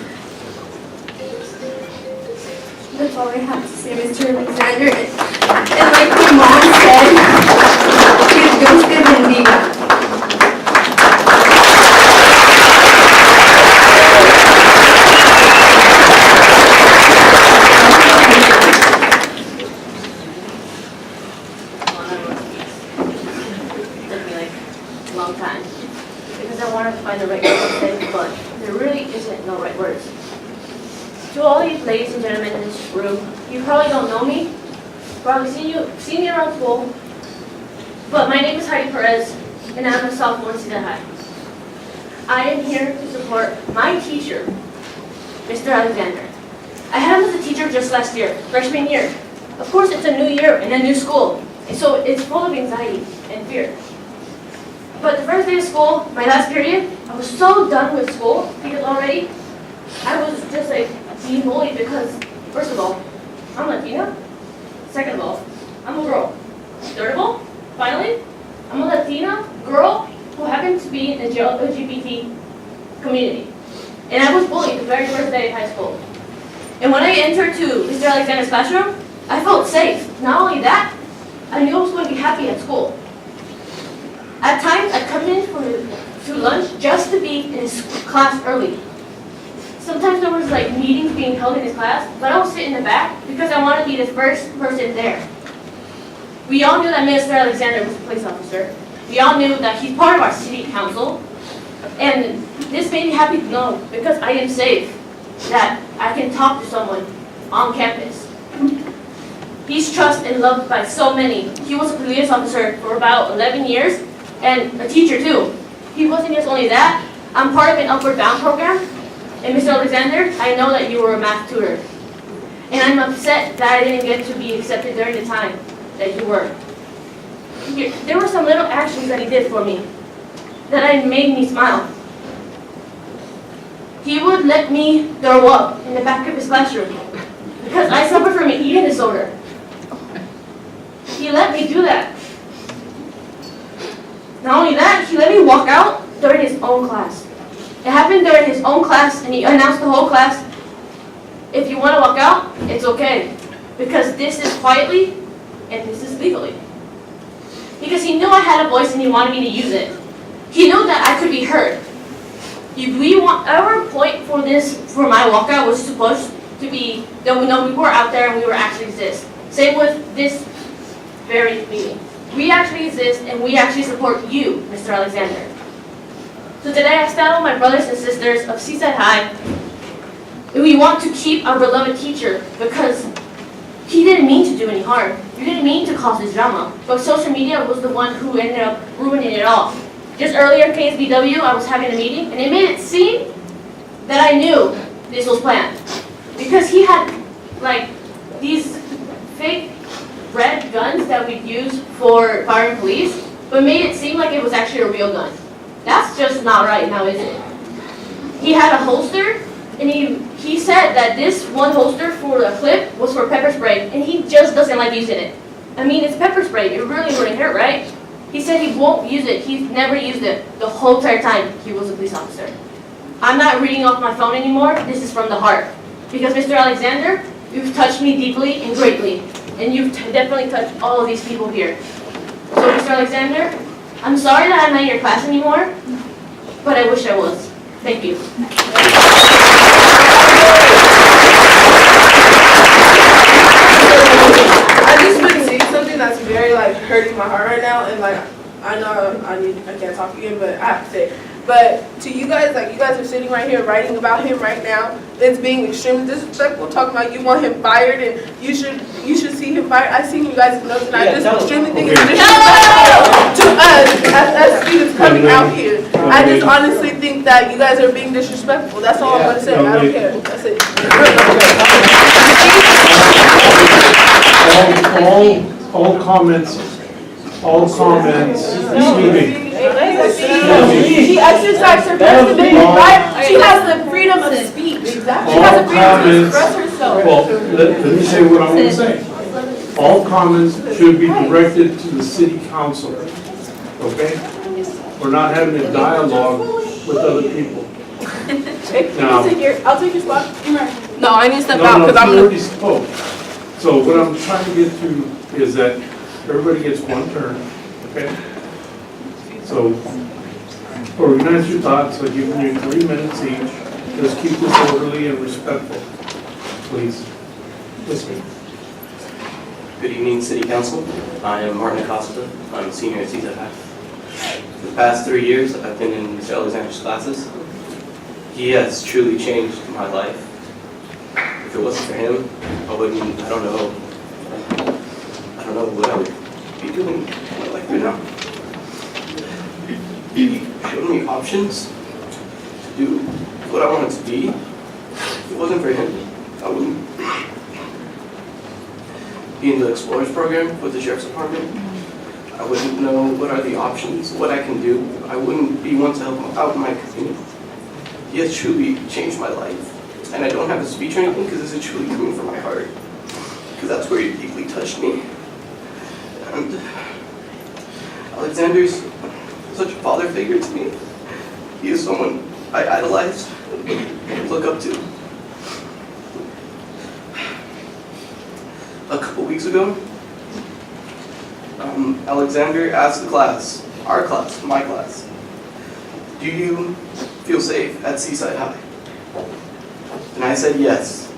That's all I have to say, Mr. Alexander. And like my mom said, que Dios te bendiga. Long time because I wanted to find the right words to say, but there really isn't no right words. To all you ladies and gentlemen in this room, you probably don't know me, probably seen me around school, but my name is Heidi Perez, and I'm a sophomore in Seaside High. I am here to support my teacher, Mr. Alexander. I had him as a teacher just last year, freshman year. Of course, it's a new year and a new school, and so it's full of anxiety and fear. But the first day of school, my last period, I was so done with school because already I was just like being bullied because, first of all, I'm Latina. Second of all, I'm a girl. Third of all, finally, I'm a Latina girl who happens to be in the LGBT community. And I was bullied the very first day of high school. And when I entered to Mr. Alexander's classroom, I felt safe. Not only that, I knew I was going to be happy at school. At times, I'd come in to lunch just to be in his class early. Sometimes there was like meetings being held in his class, but I would sit in the back because I wanted to be the first person there. We all knew that Mr. Alexander was a police officer. We all knew that he's part of our city council. And this made me happy to know because I am safe, that I can talk to someone on campus. He's trusted and loved by so many. He was a police officer for about 11 years. And a teacher too. He wasn't just only that, I'm part of an Upward Bound program. And Mr. Alexander, I know that you were a math tutor. And I'm upset that I didn't get to be accepted during the time that you were. There were some little actions that he did for me that made me smile. He would let me throw up in the back of his classroom because I suffer from an eating disorder. He let me do that. Not only that, he let me walk out during his own class. It happened during his own class, and he announced the whole class, if you want to walk out, it's okay. Because this is quietly, and this is legally. Because he knew I had a voice and he wanted me to use it. He knew that I could be heard. Our point for my walkout was supposed to be, that we know we were out there and we were actually exist. Same with this very meeting. We actually exist and we actually support you, Mr. Alexander. So today I stand with my brothers and sisters of Seaside High, and we want to keep our beloved teacher because he didn't mean to do any harm. You didn't mean to cause this drama, but social media was the one who ended up ruining it all. Just earlier in KSBW, I was having a meeting, and it made it seem that I knew this was planned. Because he had, like, these fake red guns that we'd use for firing police, but made it seem like it was actually a real gun. That's just not right now, is it? He had a holster, and he said that this one holster for the clip was for pepper spray, and he just doesn't like using it. I mean, it's pepper spray. It really wouldn't hurt, right? He said he won't use it. He's never used it the whole entire time he was a police officer. I'm not reading off my phone anymore. This is from the heart. Because Mr. Alexander, you've touched me deeply and greatly, and you've definitely touched all of these people here. So, Mr. Alexander, I'm sorry that I'm not in your class anymore, but I wish I was. Thank you. I just been seeing something that's very hurting my heart right now, and I know I can't talk again, but I have to say. But to you guys, you guys are sitting right here writing about him right now. It's being extremely disrespectful, talking about you want him fired and you should see him fired. I seen you guys' notes and I just extremely think it's disrespectful to us as students coming out here. I just honestly think that you guys are being disrespectful. That's all I'm gonna say. I don't care. That's it. All comments, excuse me. She exercised her First Amendment right. She has the freedom of speech. She has the freedom to express herself. Well, let me say what I want to say. All comments should be directed to the city council, okay? We're not having a dialogue with other people. Now, I'll take your spot. No, I need to step out because I'm you already spoke. So what I'm trying to get to is that everybody gets one turn, okay? So organize your thoughts. I've given you 3 minutes each. Let's keep this orderly and respectful, please. Listen. Good evening, City Council. I am Martin Acosta. I'm a senior at Seaside High. For the past 3 years, I've been in Mr. Alexander's classes. He has truly changed my life. If it wasn't for him, I don't know what I would be doing in my life right now. He showed me options to do what I wanted to be. If it wasn't for him, I wouldn't be in the Explorers program with the Sheriff's Department. I wouldn't know what are the options, what I can do. I wouldn't be one to help out in my community. He has truly changed my life. And I don't have a speech or anything because this is truly coming from my heart. Because that's where he deeply touched me. And Alexander's such a father figure to me. He is someone I idolize and look up to. A couple weeks ago, Alexander asked the class, our class, my class, do you feel safe at Seaside High? And I said yes.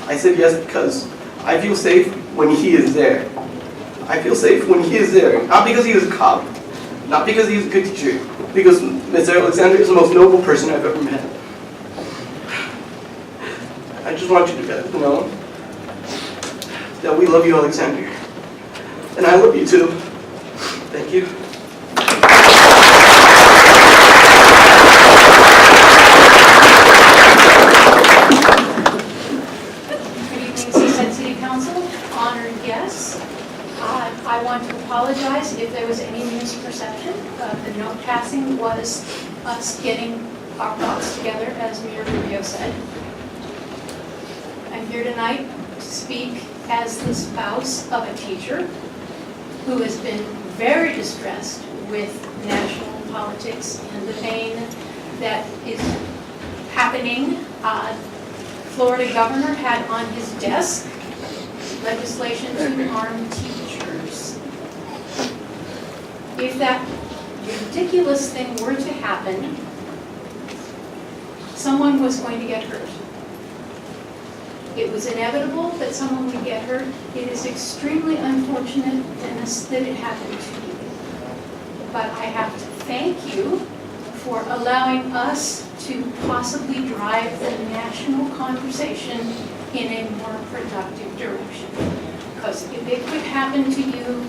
I said yes because I feel safe when he is there. I feel safe when he is there. Not because he is a cop, not because he is a good teacher, because Mr. Alexander is the most noble person I've ever met. I just want you to know that we love you, Alexander. And I love you too. Thank you. Good evening, Seaside City Council, honored guests. I want to apologize if there was any misperception. The note passing was us getting our thoughts together, as Mayor Rubio said. I'm here tonight to speak as the spouse of a teacher who has been very distressed with national politics and the pain that is happening. Florida governor had on his desk legislation to arm teachers. If that ridiculous thing were to happen, someone was going to get hurt. It was inevitable that someone would get hurt. It is extremely unfortunate, Dennis, that it happened to you. But I have to thank you for allowing us to possibly drive the national conversation in a more productive direction. Because if it could happen to you,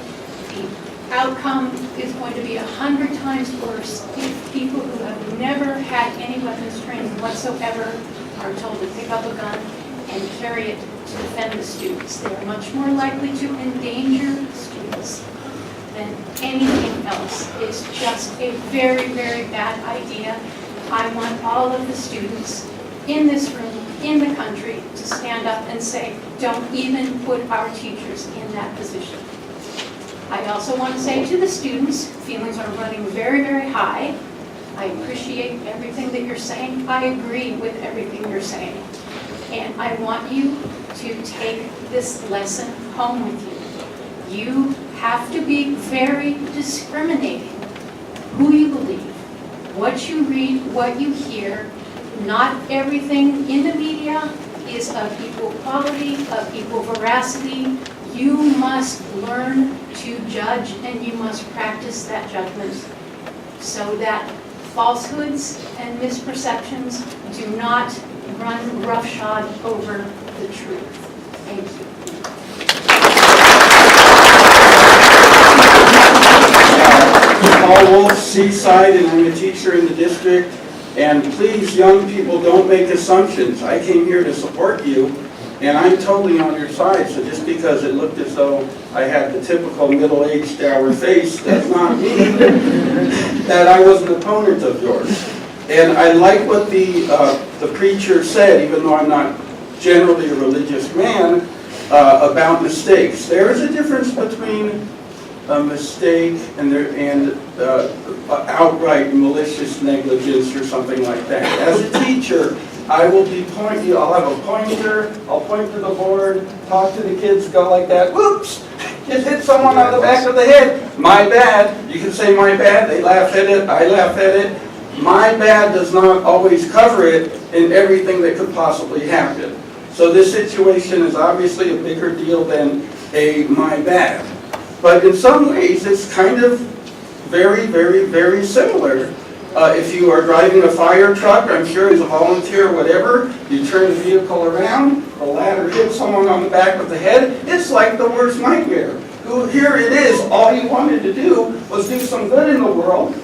the outcome is going to be 100 times worse if people who have never had any weapons training whatsoever are told to pick up a gun and carry it to defend the students. They are much more likely to endanger students than anything else. It's just a very, very bad idea. I want all of the students in this room, in the country, to stand up and say, don't even put our teachers in that position. I also want to say to the students, feelings are running very, very high. I appreciate everything that you're saying. I agree with everything you're saying. And I want you to take this lesson home with you. You have to be very discriminating who you believe, what you read, what you hear. Not everything in the media is of equal quality, of equal veracity. You must learn to judge, and you must practice that judgment so that falsehoods and misperceptions do not run roughshod over the truth. Thank you. Paul Wolf, Seaside, and I'm a teacher in the district. And please, young people, don't make assumptions. I came here to support you, and I'm totally on your side. So just because it looked as though I had the typical middle-aged dour face, does not mean that I was an opponent of yours. And I like what the preacher said, even though I'm not generally a religious man, about mistakes. There is a difference between a mistake and outright malicious negligence or something like that. As a teacher, I will be pointing. I'll have a pointer. I'll point to the board, talk to the kids, go like that. Whoops! Just hit someone on the back of the head. My bad. You can say my bad. They laugh at it. I laugh at it. My bad does not always cover it in everything that could possibly happen. So this situation is obviously a bigger deal than a my bad. But in some ways, it's kind of very, very, very similar. If you are driving a fire truck, I'm sure as a volunteer or whatever, you turn the vehicle around, the ladder hits someone on the back of the head, it's like the worst nightmare. Here it is, all you wanted to do was do some good in the world,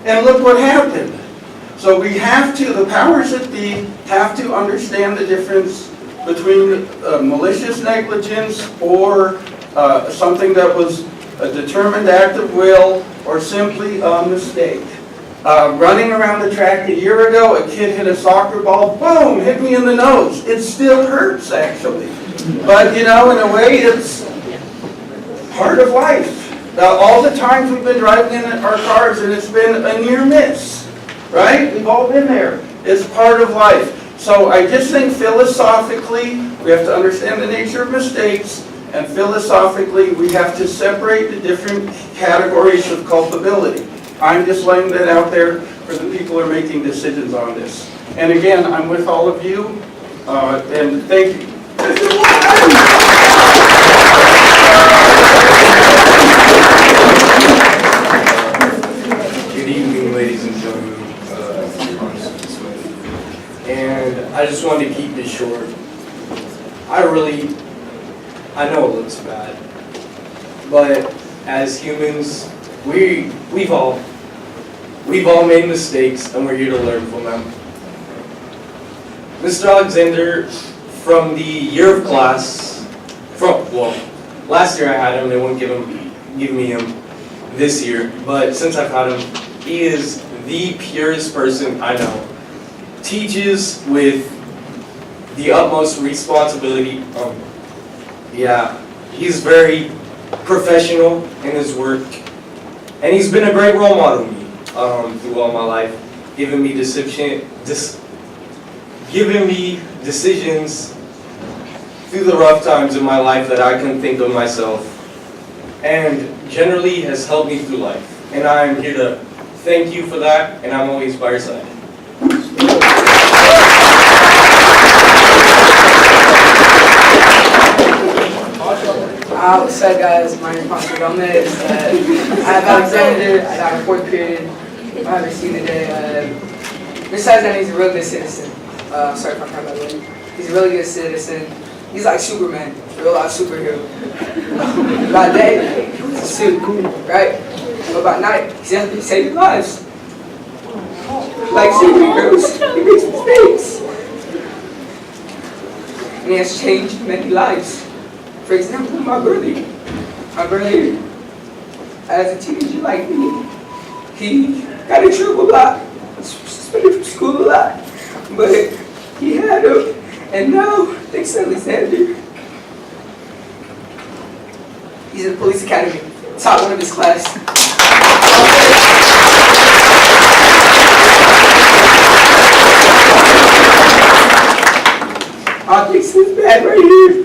and look what happened. So we have to, the powers that be, have to understand the difference between malicious negligence or something that was a determined act of will or simply a mistake. Running around the track a year ago, a kid hit a soccer ball, boom, hit me in the nose. It still hurts, actually. But, you know, in a way, it's part of life. All the times we've been driving in our cars and it's been a near miss, right? We've all been there. It's part of life. So I just think philosophically, we have to understand the nature of mistakes, and philosophically, we have to separate the different categories of culpability. I'm just laying that out there for the people who are making decisions on this. And again, I'm with all of you, and thank you. Good evening, ladies and gentlemen. And I just wanted to keep this short. I know it looks bad, but as humans, we've all made mistakes, and we're here to learn from them. Mr. Alexander, from the year of class, last year I had him, they wouldn't give me him this year, but since I've had him, he is the purest person I know. Teaches with the utmost responsibility. He's very professional in his work, and he's been a great role model to me through all my life, giving me decisions through the rough times in my life that I couldn't think of myself, and generally has helped me through life. And I'm here to thank you for that, and I'm always by your side. What's up, guys? My name is Ponce Gomez. I have Alexander. I got a fourth period. I haven't seen today. Mr. Alexander, he's a real good citizen. Sorry if I'm talking about him. He's a really good citizen. He's like Superman, real life superhero. By day, he's a suit, right? But by night, he's out there saving lives. Like superheroes, he makes mistakes. And he has changed many lives. For example, my brother, as a teenager like me, he got in trouble a lot, suspended from school a lot, but he had him, and now, thanks to Alexander, he's in the police academy, top one of his class. All thanks to this man right here.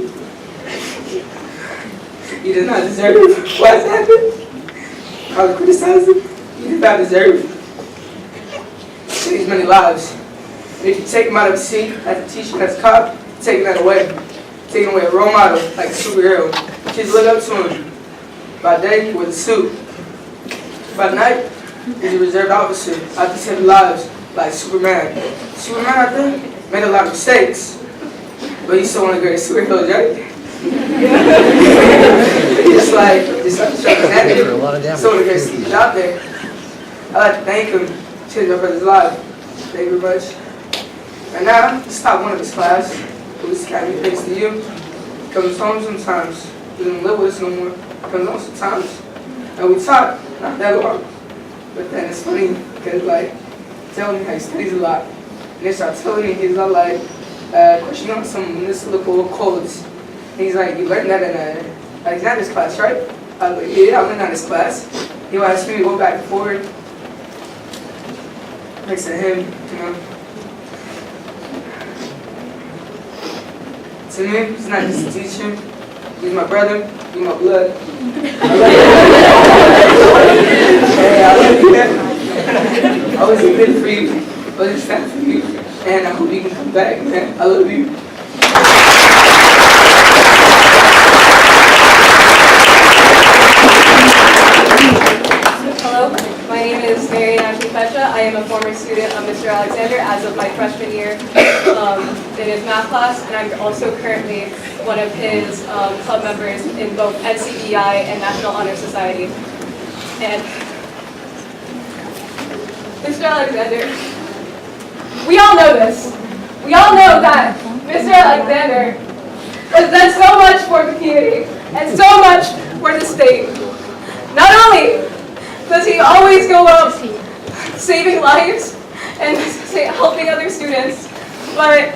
He does not deserve what has happened. I would criticize him. He does not deserve it. He saved many lives. And if you take him out of the seat as a teacher, as a cop, taking that away. Taking away a role model like a superhero. Kids look up to him. By day, he wears a suit. By night, he's a reserved officer out to save lives like Superman. Superman out there made a lot of mistakes. But he's still one of the greatest superheroes, right? just like Alexander, so the greatest he's out there. I'd like to thank him, changed my brother's life. Thank you very much. And now, he's top one of his class. Police Academy, thanks to you. He comes home sometimes. He doesn't live with us no more. He comes home sometimes. And we talk, not that long. But then it's funny, because like, telling me how he studies a lot. And they start telling me, he's not like, question on some municipal codes. And he's like, you learned that in Alexander's class, right? I was like, yeah, I learned that in his class. He would ask me to go back and forward. Next to him, you know. To me, he's not just a teacher. He's my brother. He's my blood. Hey, I love you, man. I was good for you. I was stand for you. And I hope you can come back, man. I love you. Hello, my name is Mary Ashley Petra. I am a former student of Mr. Alexander as of my freshman year in his math class, and I'm also currently one of his club members in both NCBI and National Honor Society. And Mr. Alexander, we all know this. We all know that Mr. Alexander has done so much for the community and so much for the state. Not only does he always go out saving lives and helping other students, but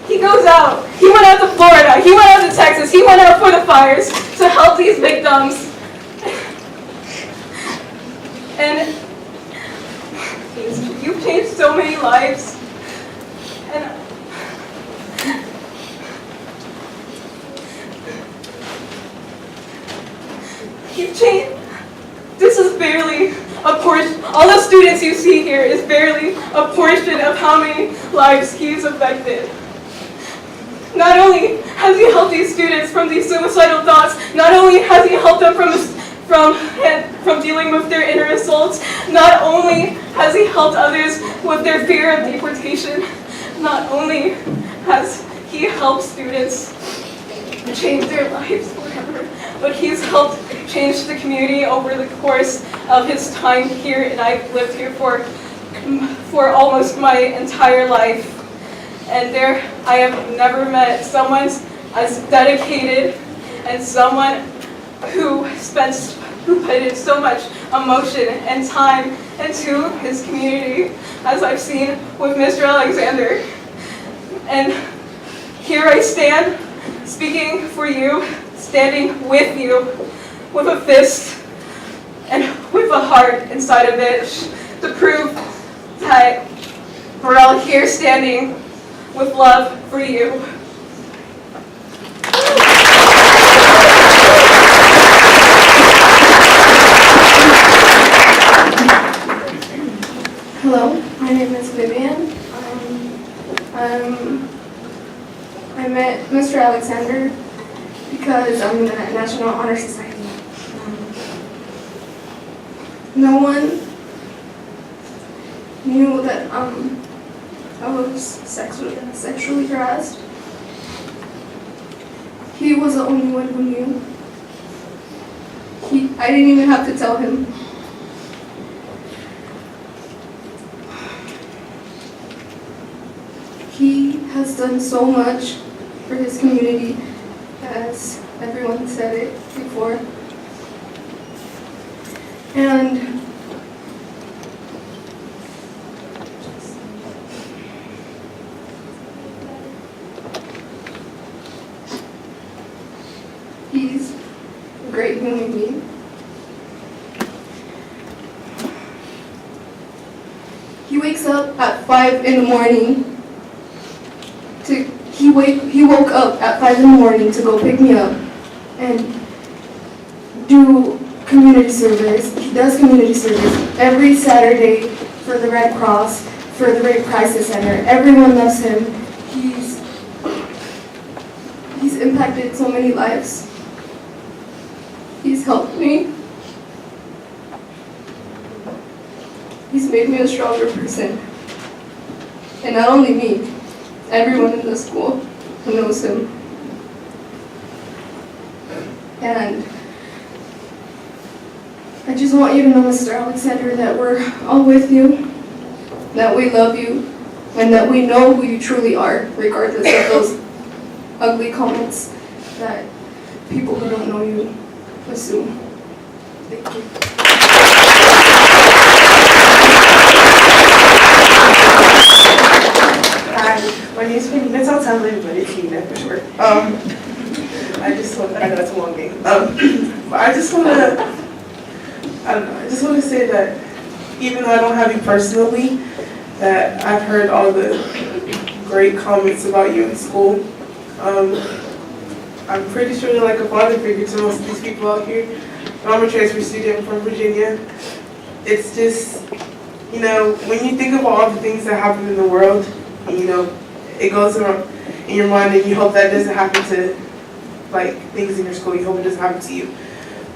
he goes out. He went out to Florida. He went out to Texas. He went out for the fires to help these victims. And you've changed so many lives. And you've changed. This is barely a portion. All the students you see here is barely a portion of how many lives he's affected. Not only has he helped these students from these suicidal thoughts, not only has he helped them from dealing with their inner assaults, not only has he helped others with their fear of deportation, not only has he helped students change their lives forever, but he's helped change the community over the course of his time here, and I've lived here for almost my entire life. And I have never met someone as dedicated and someone who put in so much emotion and time into his community as I've seen with Mr. Alexander. And here I stand, speaking for you, standing with you, with a fist and with a heart inside of it, to prove that we're all here standing with love for you. Hello, my name is Vivian. I met Mr. Alexander because I'm in the National Honor Society. No one knew that I was sexually harassed. He was the only one who knew. I didn't even have to tell him. He has done so much for his community, as everyone said it before. And he's a great human being. He wakes up at 5 in the morning he woke up at 5 in the morning to go pick me up and do community service. He does community service every Saturday for the Red Cross, for the Rape Crisis Center. Everyone loves him. He's impacted so many lives. He's helped me. He's made me a stronger person. And not only me, everyone in the school who knows him. And I just want you to know, Mr. Alexander, that we're all with you, that we love you, and that we know who you truly are, regardless of those ugly comments that people who don't know you assume. Thank you. Hi, my name is Penina. I'll tell everybody Tina for short. I know it's a long name. But I just want to say that even though I don't have you personally, that I've heard all the great comments about you in school. I'm pretty sure you're like a father figure to most of these people out here. But I'm a transfer student from Virginia. It's just, when you think of all the things that happen in the world, it goes around in your mind and you hope that doesn't happen to, things in your school, you hope it doesn't happen to you.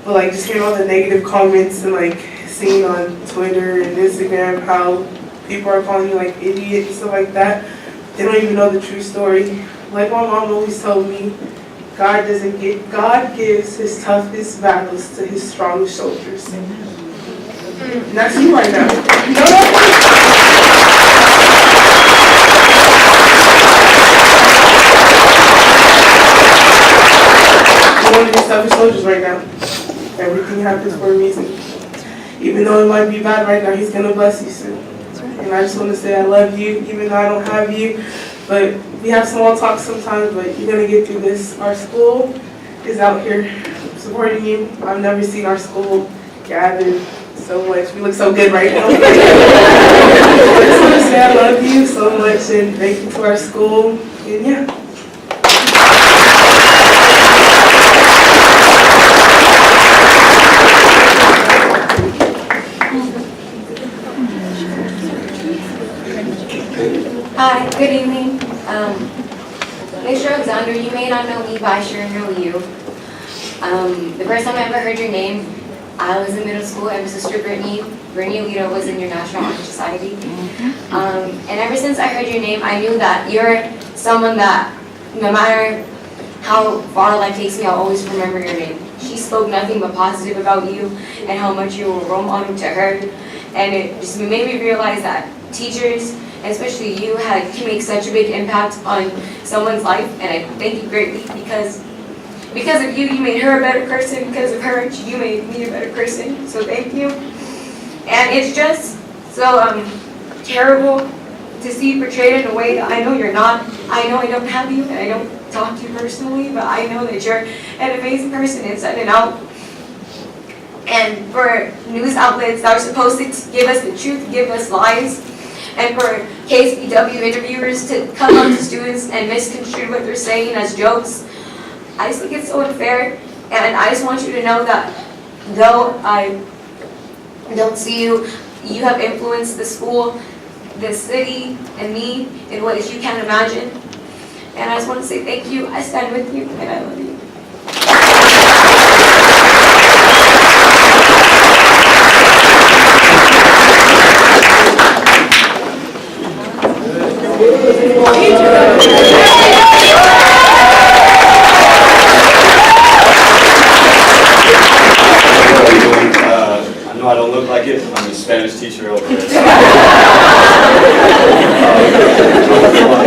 But, just hearing all the negative comments and, seeing on Twitter and Instagram how people are calling you, idiot and stuff like that, they don't even know the true story. Like my mom always told me, God gives his toughest battles to his strongest soldiers. And that's you right now. You're one of his toughest soldiers right now. Everything happens for a reason. Even though it might be bad right now, he's going to bless you soon. And I just want to say I love you, even though I don't have you. But we have small talks sometimes, but you're going to get through this. Our school is out here supporting you. I've never seen our school gather so much. We look so good right now. I just want to say I love you so much and thank you to our school. And yeah. Hi, good evening. Mr. Alexander, you may not know me, but I sure know you. The first time I ever heard your name, I was in middle school, and Sister Brittany Alito was in your National Honor Society. And ever since I heard your name, I knew that you're someone that, no matter how far life takes me, I'll always remember your name. She spoke nothing but positive about you and how much you were a role model to her. And it just made me realize that teachers, especially you, can make such a big impact on someone's life, and I thank you greatly because of you, you made her a better person. Because of her, you made me a better person. So thank you. And it's just so terrible to see you portrayed in a way that I know you're not. I know I don't have you, and I don't talk to you personally, but I know that you're an amazing person inside and out. And for news outlets that are supposed to give us the truth, give us lies, and for KSPW interviewers to come up to students and misconstrue what they're saying as jokes, I just think it's so unfair. And I just want you to know that though I don't see you, you have influenced the school, the city, and me in ways you can't imagine. And I just want to say thank you. I stand with you, and I love you.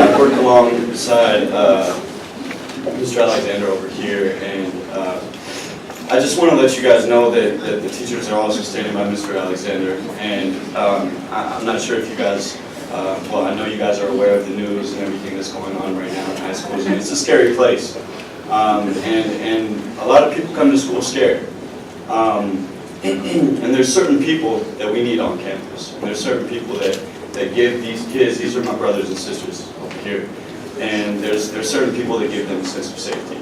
I work alongside Mr. Alexander over here, and I just want to let you guys know that the teachers are also standing by Mr. Alexander, and I'm not sure if you guys, well, I know you guys are aware of the news and everything that's going on right now in high schools, and it's a scary place, and a lot of people come to school scared. And there's certain people that we need on campus, and there's certain people that give these kids, these are my brothers and sisters over here, and there's certain people that give them a sense of safety.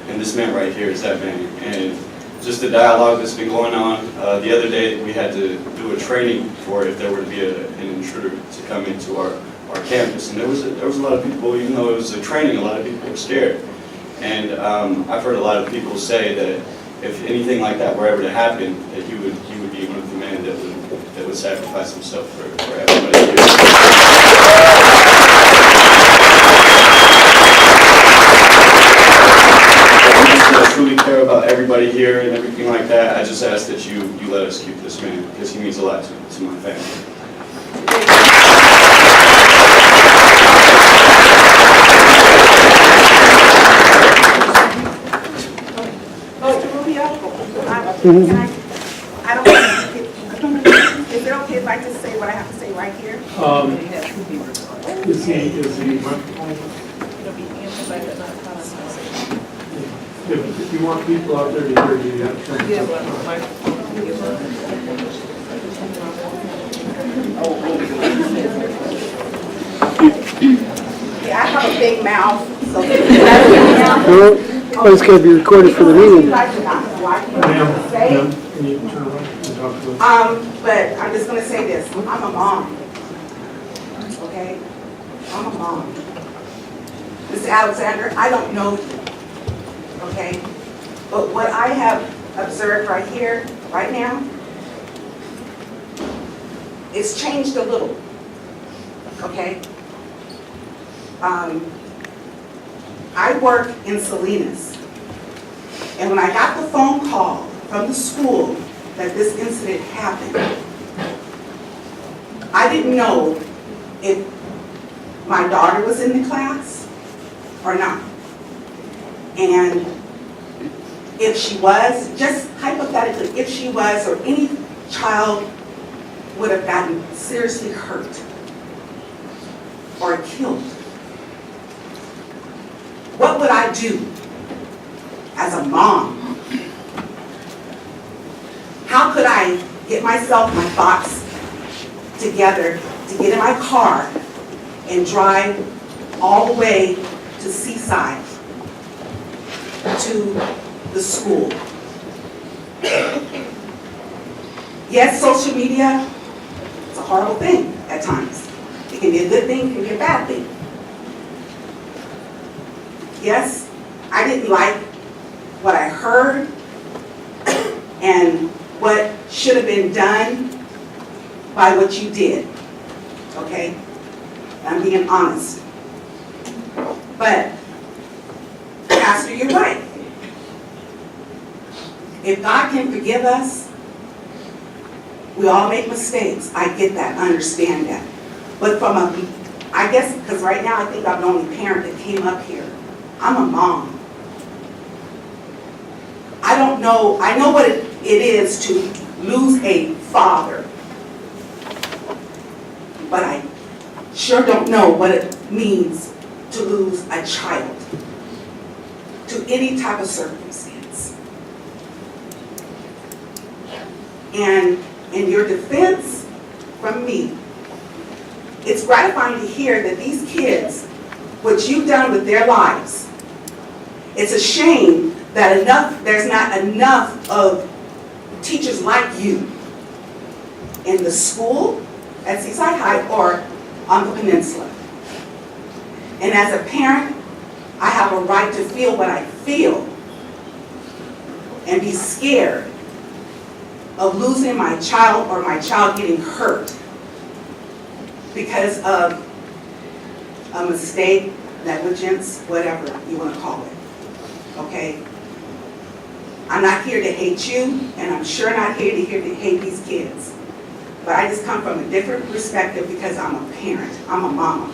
And this man right here is that man. And just the dialogue that's been going on, the other day we had to do a training for if there were to be an intruder to come into our campus. And there was a lot of people, even though it was a training, a lot of people were scared. And I've heard a lot of people say that if anything like that were ever to happen, that he would be one of the men that would sacrifice himself for everybody here. I truly care about everybody here and everything like that. I just ask that you let us keep this man, because he means a lot to my family. I don't want to, is it okay if I just say what I have to say right here? Is he microphone? If you want people out there to hear you, you have to turn it Yeah, I have a big mouth, so. Well, it's going to be recorded for the meeting. But I'm just gonna say this, I'm a mom, okay? I'm a mom. Mr. Alexander, I don't know you, okay? But what I have observed right here, right now, it's changed a little, okay? I work in Salinas, and when I got the phone call from the school that this incident happened, I didn't know if my daughter was in the class or not. And if she was, just hypothetically, if she was, or any child would have gotten seriously hurt or killed, what would I do as a mom? How could I get myself, my thoughts together to get in my car and drive all the way to Seaside, to the school? Yes, social media, it's a horrible thing at times. It can be a good thing, it can be a bad thing. Yes, I didn't like what I heard and what should have been done by what you did, okay? I'm being honest. But, Pastor, you're right. If God can forgive us, we all make mistakes. I get that, I understand that. But from I guess, because right now I think I'm the only parent that came up here. I'm a mom. I don't know, I know what it is to lose a father, but I sure don't know what it means to lose a child to any type of circumstance. And in your defense from me, it's gratifying to hear that these kids, what you've done with their lives, it's a shame that there's not enough of teachers like you in the school at Seaside High or on the peninsula. And as a parent, I have a right to feel what I feel and be scared of losing my child or my child getting hurt because of a mistake, negligence, whatever you want to call it. Okay? I'm not here to hate you, and I'm sure not here to hate these kids. but I just come from a different perspective because I'm a parent. I'm a mama.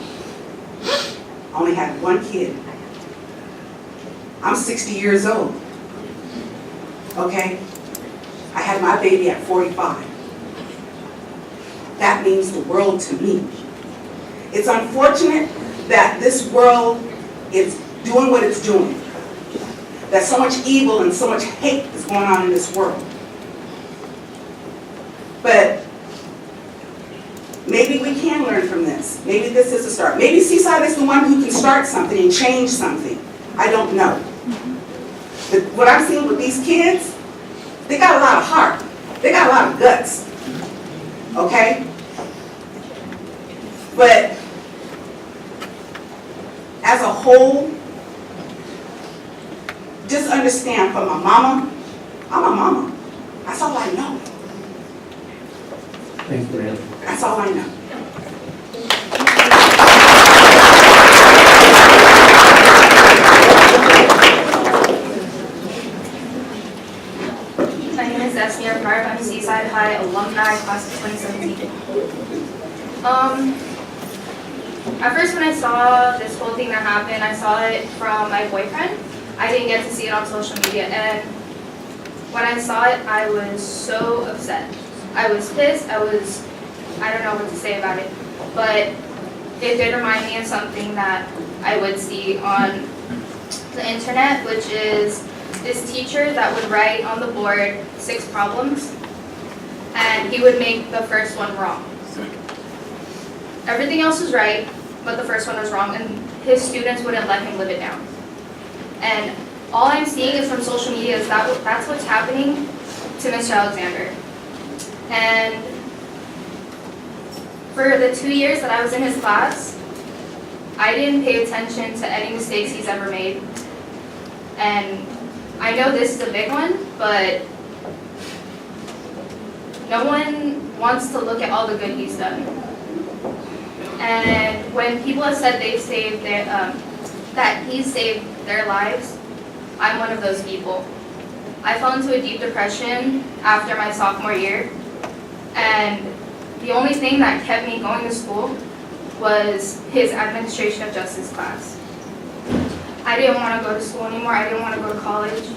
I only had one kid. I'm 60 years old. Okay? I had my baby at 45. That means the world to me. It's unfortunate that this world is doing what it's doing. That so much evil and so much hate is going on in this world. But maybe we can learn from this. Maybe this is a start. Maybe Seaside is the one who can start something and change something. I don't know. But what I'm seeing with these kids, they got a lot of heart. They got a lot of guts. Okay? But as a whole, just understand from a mama, I'm a mama. That's all I know. Thanks, ma'am. That's all I know. My name is Destiny Arcard. I'm Seaside High alumni, class of 2017. At first when I saw this whole thing that happened, I saw it from my boyfriend. I didn't get to see it on social media, and when I saw it, I was so upset. I was pissed. I don't know what to say about it, but it did remind me of something that I would see on the internet, which is this teacher that would write on the board 6 problems, and he would make the first one wrong. Everything else was right, but the first one was wrong, and his students wouldn't let him live it down. And all I'm seeing is from social media is that's what's happening to Mr. Alexander. And for the 2 years that I was in his class, I didn't pay attention to any mistakes he's ever made. And I know this is a big one, but no one wants to look at all the good he's done. And when people have said they've saved their, that he's saved their lives, I'm one of those people. I fell into a deep depression after my sophomore year, and the only thing that kept me going to school was his administration of justice class. I didn't want to go to school anymore. I didn't want to go to college,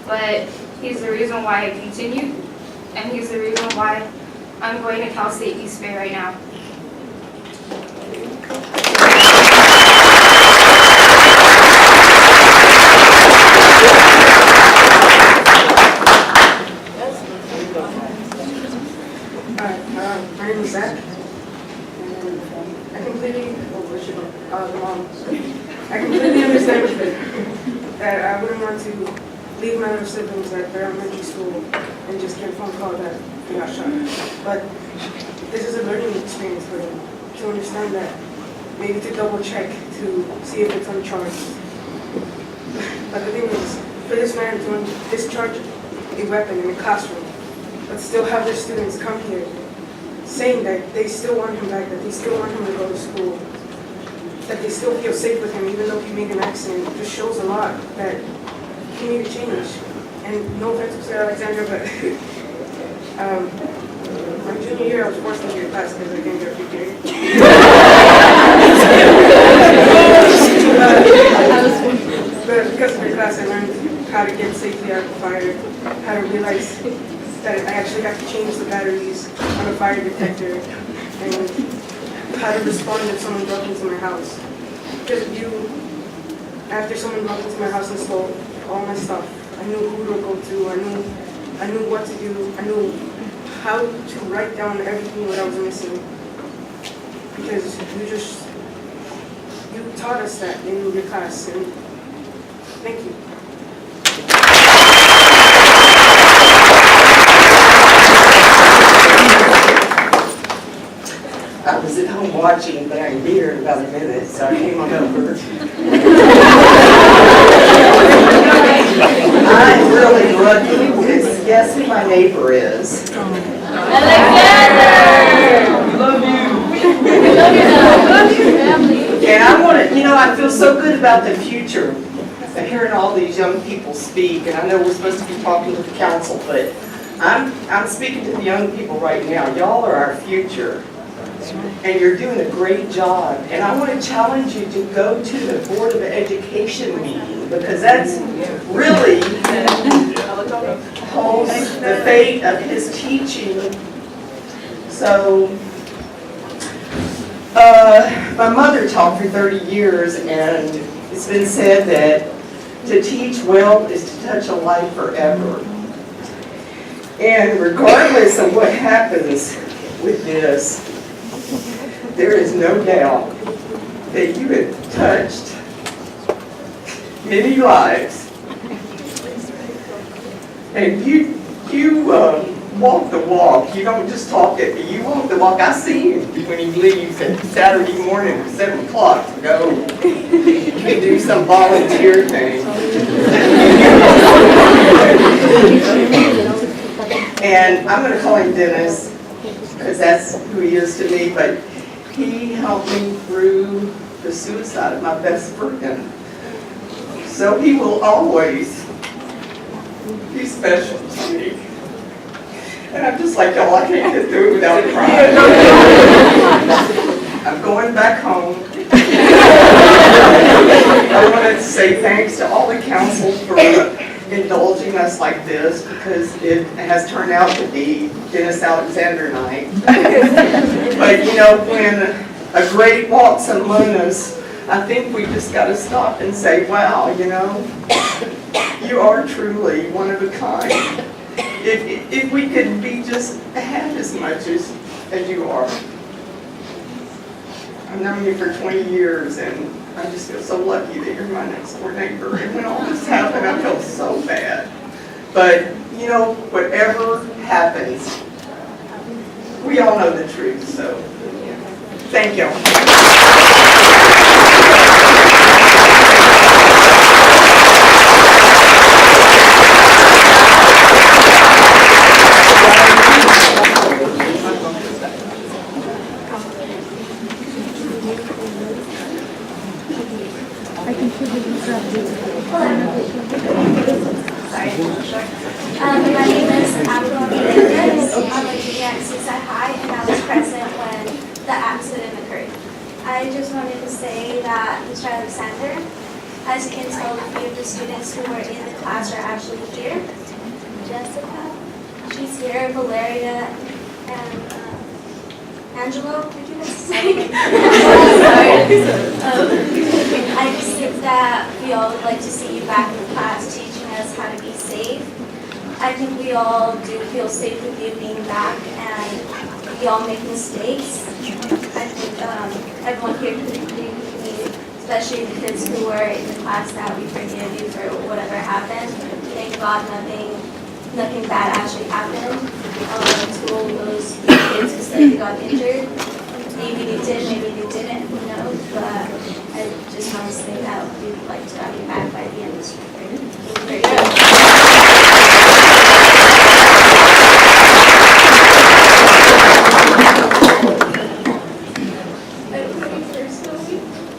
but he's the reason why I continued, and he's the reason why I'm going to Cal State East Bay right now. My name is Zach, and I completely understand that I wouldn't want to leave my other siblings at their elementary school and just get a phone call that they got shot. But this is a learning experience for them to understand that, maybe to double check to see if it's uncharged. But the thing is, for this man to discharge a weapon in a classroom, but still have their students come here saying that they still want him back, that they still want him to go to school, that they still feel safe with him even though he made an accident, it just shows a lot that he needed change. And no offense to Mr. Alexander, but my junior year I was forced into your class because I didn't get a free period. But because of your class I learned how to get safely out of the fire, how to realize that I actually have to change the batteries on a fire detector, and how to respond if someone broke into my house. Because after someone broke into my house and stole all my stuff, I knew who to go to, I knew what to do, I knew how to write down everything that I was missing. Because you taught us that in your class, and thank you. I was at home watching, but I can be here in about a minute, so I came on over. I'm really lucky because guess who my neighbor is? Alexander! Love you. And I want to, I feel so good about the future of hearing all these young people speak, and I know we're supposed to be talking to the council, but I'm speaking to the young people right now. Y'all are our future. And you're doing a great job. And I want to challenge you to go to the Board of Education meeting, because that's really holds the fate of his teaching. So, my mother taught for 30 years, and it's been said that to teach well is to touch a life forever. And regardless of what happens with this, there is no doubt that you have touched many lives. And you walk the walk. You don't just talk it, but you walk the walk. I see you when he leaves at Saturday morning at 7 o'clock to go and do some volunteer thing. And I'm going to call him Dennis, because that's who he is to me, but he helped me through the suicide of my best friend. So he will always be special to me. And I'm just like, y'all, I can't get through it without crying. I'm going back home. I want to say thanks to all the council for indulging us like this, because it has turned out to be Dennis Alexander night. But you know, when a great walks among us, I think we just got to stop and say, wow, you know, you are truly one of a kind. If we could be just half as much as you are. I've known you for 20 years, and I just feel so lucky that you're my next door neighbor. And when all this happened, I felt so bad. But, you know, whatever happens, we all know the truth, so thank you. My name is Abigail Rodriguez. I'm a junior at Seaside High, and I was present when the accident occurred. I just wanted to say that Mr. Alexander, as you can tell, a few of the students who were in the class are actually here. Jessica, she's here, Valeria, and Angelo, did you guys say? I just think that we all would like to see you back in class teaching us how to be safe. I think we all do feel safe with you being back, and we all make mistakes. I think everyone here could agree with me, especially the kids who were in the class, that we forgive you for whatever happened. Thank God nothing bad actually happened to all those kids who said they got injured. Maybe they did, maybe they didn't, who knows, but I just want to say that we would like to have you back by the end of the school year.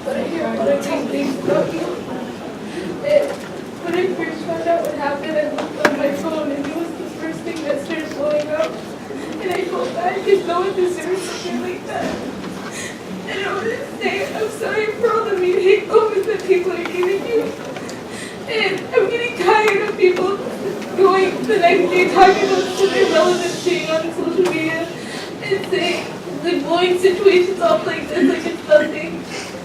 But I hear a lot of great things about you. And when I first found out what happened, I looked on my phone, and it was the first thing that started blowing up. And I felt bad because no one deserves something like that. And I want to say I'm sorry for all the mean hate comments that people are giving you. And I'm getting tired of people going the next day talking about some irrelevant thing on social media and saying, like, blowing situations off like this, like it's nothing.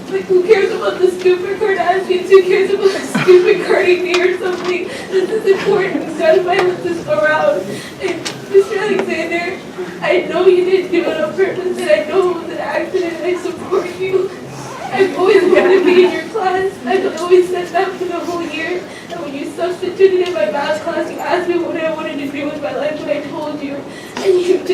Like, who cares about the stupid Kardashians? Who cares about the stupid Cardi B or something? This is important. Gun violence is around. And Mr. Alexander, I know you didn't do it on purpose, and I know it was an accident, and I support you. I've always wanted to be in your class. I've always said that for the whole year. And when you substituted in my math class, you asked me what I wanted to do with my life, and I told you. And you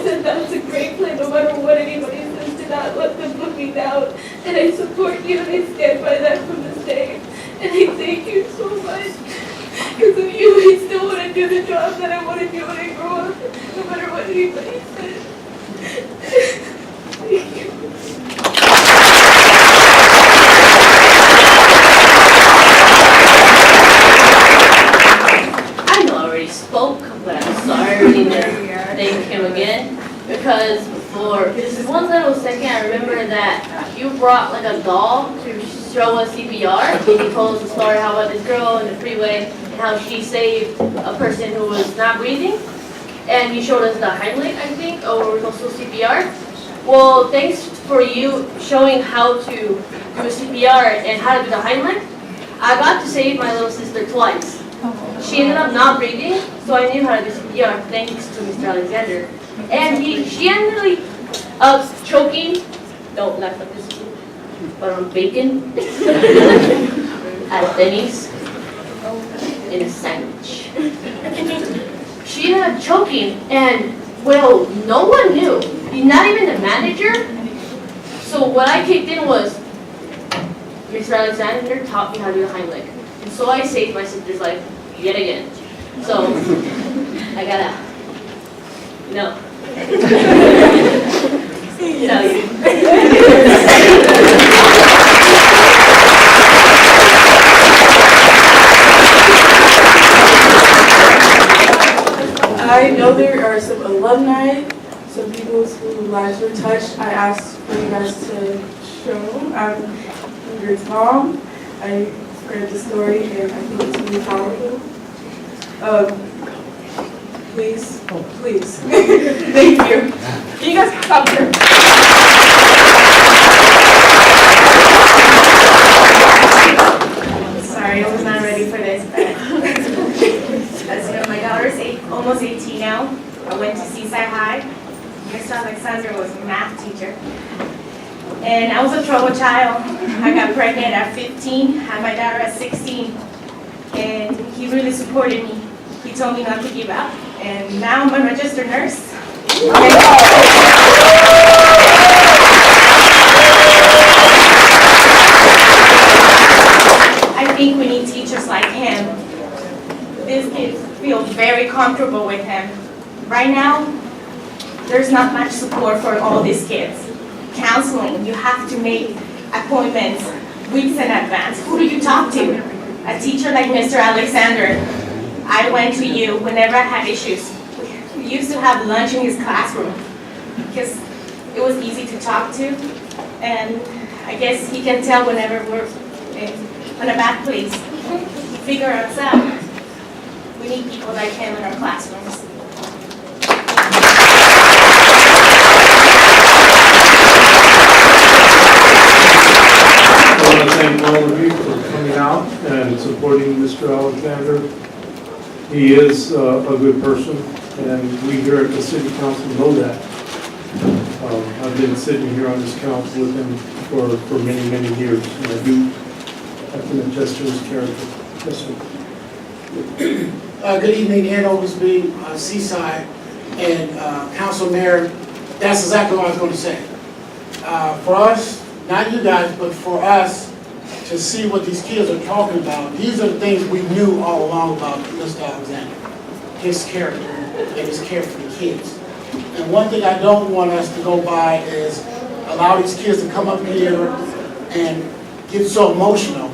said that was a great plan, no matter what anybody says, to not let them put me down. And I support you, and I stand by that from this day. And I thank you so much. Because of you, I still want to do the job that I want to do when I grow up, no matter what anybody says. Thank you. I know I already spoke, but I'm sorry. little second, I remember that you brought like a doll to show us CPR. And you told us a story how about this girl in the freeway and how she saved a person who was not breathing. And you showed us the Heimlich, I think, or also CPR. Well, thanks for you showing how to do CPR and how to do the Heimlich. I got to save my little sister twice. She ended up not breathing, so I knew how to do CPR thanks to Mr. Alexander. And she ended up choking, don't laugh at this, but on bacon at Denny's in a sandwich. She ended up choking, and well, no one knew, not even the manager. So what I kicked in was, Mr. Alexander taught me how to do the Heimlich. And so I saved my sister's life yet again. So, I gotta, no. Tell you. I know there are some alumni, some people whose lives were touched. I asked for you guys to show. I'm Ingrid's mom. I read the story and I think it's really powerful. Please, please. Thank you. Can you guys come up here? Sorry, I was not ready for this, but as you know, my daughter's almost 18 now. I went to Seaside High. Mr. Alexander was a math teacher. And I was a troubled child. I got pregnant at 15, had my daughter at 16. And he really supported me. He told me not to give up. And now I'm a registered nurse. I think we need teachers like him. These kids feel very comfortable with him. Right now, there's not much support for all these kids. Counseling, you have to make appointments weeks in advance. Who do you talk to? A teacher like Mr. Alexander. I went to you whenever I had issues. We used to have lunch in his classroom because it was easy to talk to, and I guess he can tell whenever we're in a bad place. He figure us out. We need people like him in our classrooms. I want to thank all of you for coming out and supporting Mr. Alexander. He is a good person, and we here at the City Council know that. I've been sitting here on this council with him for many, many years, and I do have to attest to his character. Yes, sir. Good evening, Ed Oglesby, Seaside, and Council Mayor. That's exactly what I was going to say. For us, not you guys, but for us to see what these kids are talking about, these are the things we knew all along about Mr. Alexander, his character and his care for the kids. And one thing I don't want us to go by is allow these kids to come up here and get so emotional,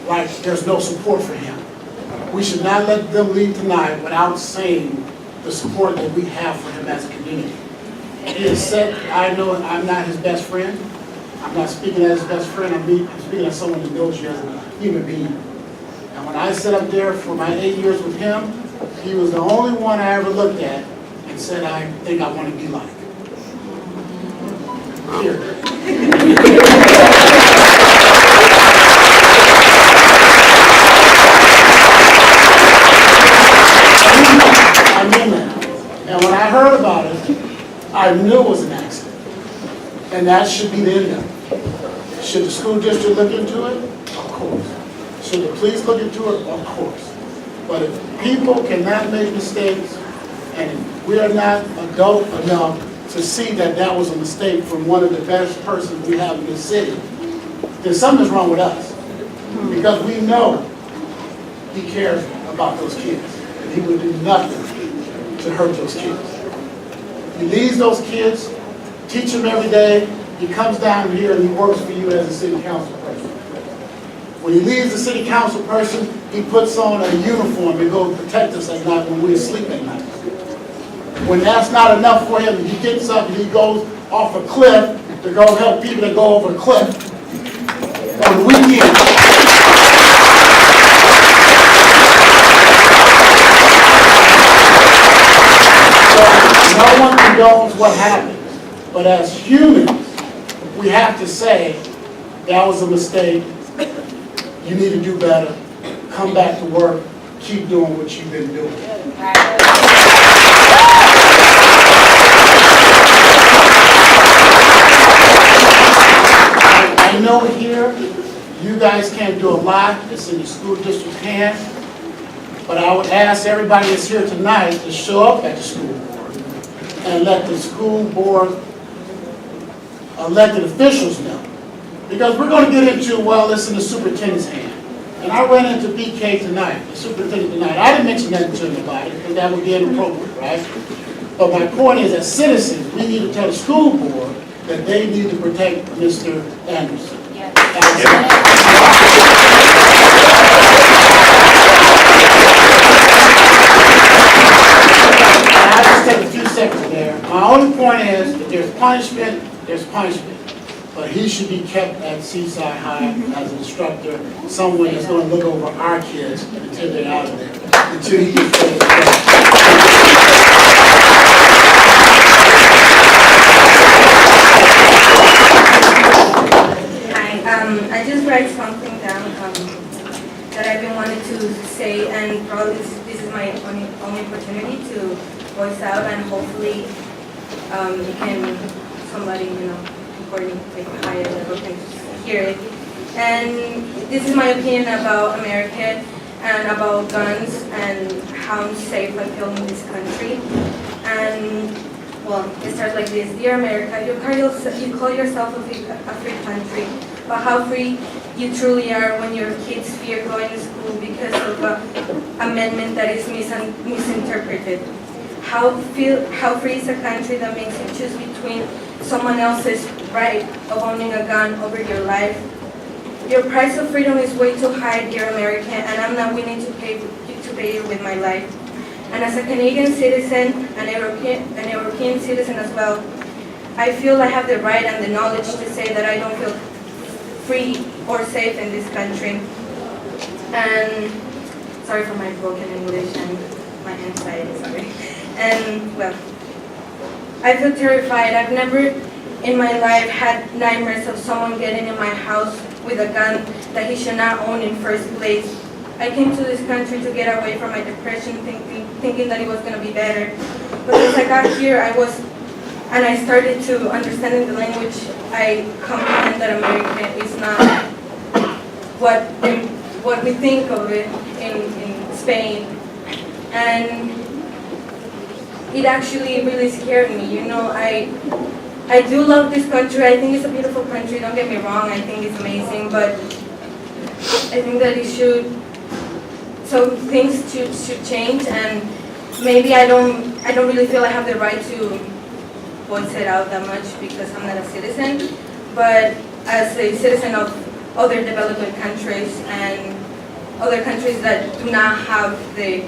like there's no support for him. We should not let them leave tonight without saying the support that we have for him as a community. He has said, I know I'm not his best friend. I'm not speaking as his best friend, I'm speaking as someone who knows you as a human being. And when I sat up there for my 8 years with him, he was the only one I ever looked at and said, I think I want to be like. Here. I mean that. And when I heard about it, I knew it was an accident. And that should be the end of it. Should the school district look into it? Of course. Should the police look into it? Of course. But if people cannot make mistakes, and we are not adult enough to see that that was a mistake from one of the best persons we have in this city, then something's wrong with us. Because we know he cares about those kids, and he would do nothing to hurt those kids. He leads those kids, teach them every day. He comes down here and he works for you as a city council person. When he leaves the city council person, he puts on a uniform and goes protect us at night when we're asleep at night. When that's not enough for him, he gets up and he goes off a cliff to go help people that go over the cliff on the weekend. So no one condones what happened, but as humans, we have to say that was a mistake. You need to do better. Come back to work. Keep doing what you've been doing. I know here, you guys can't do a lot. It's in the school district's hands. But I would ask everybody that's here tonight to show up at the school board and let the school board elected officials know. Because we're going to get into, well, it's in the superintendent's hand. And I ran into BK tonight, the superintendent tonight. I didn't mention nothing to him about it because that would be inappropriate, right? But my point is, as citizens, we need to tell the school board that they need to protect Mr. Anderson. I just take a few seconds there. My only point is that there's punishment, but he should be kept at Seaside High as an instructor, someone that's going to look over our kids until they're out of there, until he gets ready to go. I just write something down that I've been wanting to say, and probably this is my only opportunity to voice out, and hopefully it can, somebody, important, like higher level can hear it. And this is my opinion about America and about guns and how unsafe I feel in this country. And well, it starts like this. Dear America, you call yourself a free country, but how free you truly are when your kids fear going to school because of an amendment that is misinterpreted. How free is a country that makes you choose between someone else's right of owning a gun over your life? Your price of freedom is way too high, dear America, and I'm not willing to pay it with my life. And as a Canadian citizen, an European citizen as well, I feel I have the right and the knowledge to say that I don't feel free or safe in this country. And sorry for my broken English and my anxiety, sorry. And well, I feel terrified. I've never in my life had nightmares of someone getting in my house with a gun that he should not own in first place. I came to this country to get away from my depression, thinking that it was going to be better. But as I got here, I started to understand the language, I comprehend that America is not what we think of it in Spain. And it actually really scared me. I do love this country. I think it's a beautiful country. Don't get me wrong. I think it's amazing, but I think that things should change, and maybe I don't really feel I have the right to voice it out that much because I'm not a citizen. But as a citizen of other developing countries and other countries that do not have the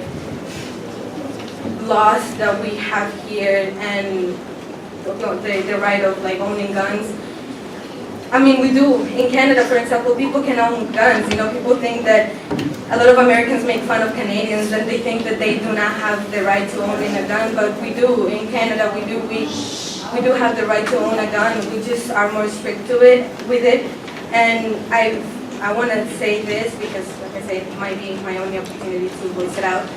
laws that we have here and the right of owning guns. I mean, we do. In Canada, for example, people can own guns. People think that a lot of Americans make fun of Canadians and they think that they do not have the right to own a gun, but we do. In Canada, we do have the right to own a gun. We just are more strict with it. And I want to say this because, like I said, it might be my only opportunity to voice it out.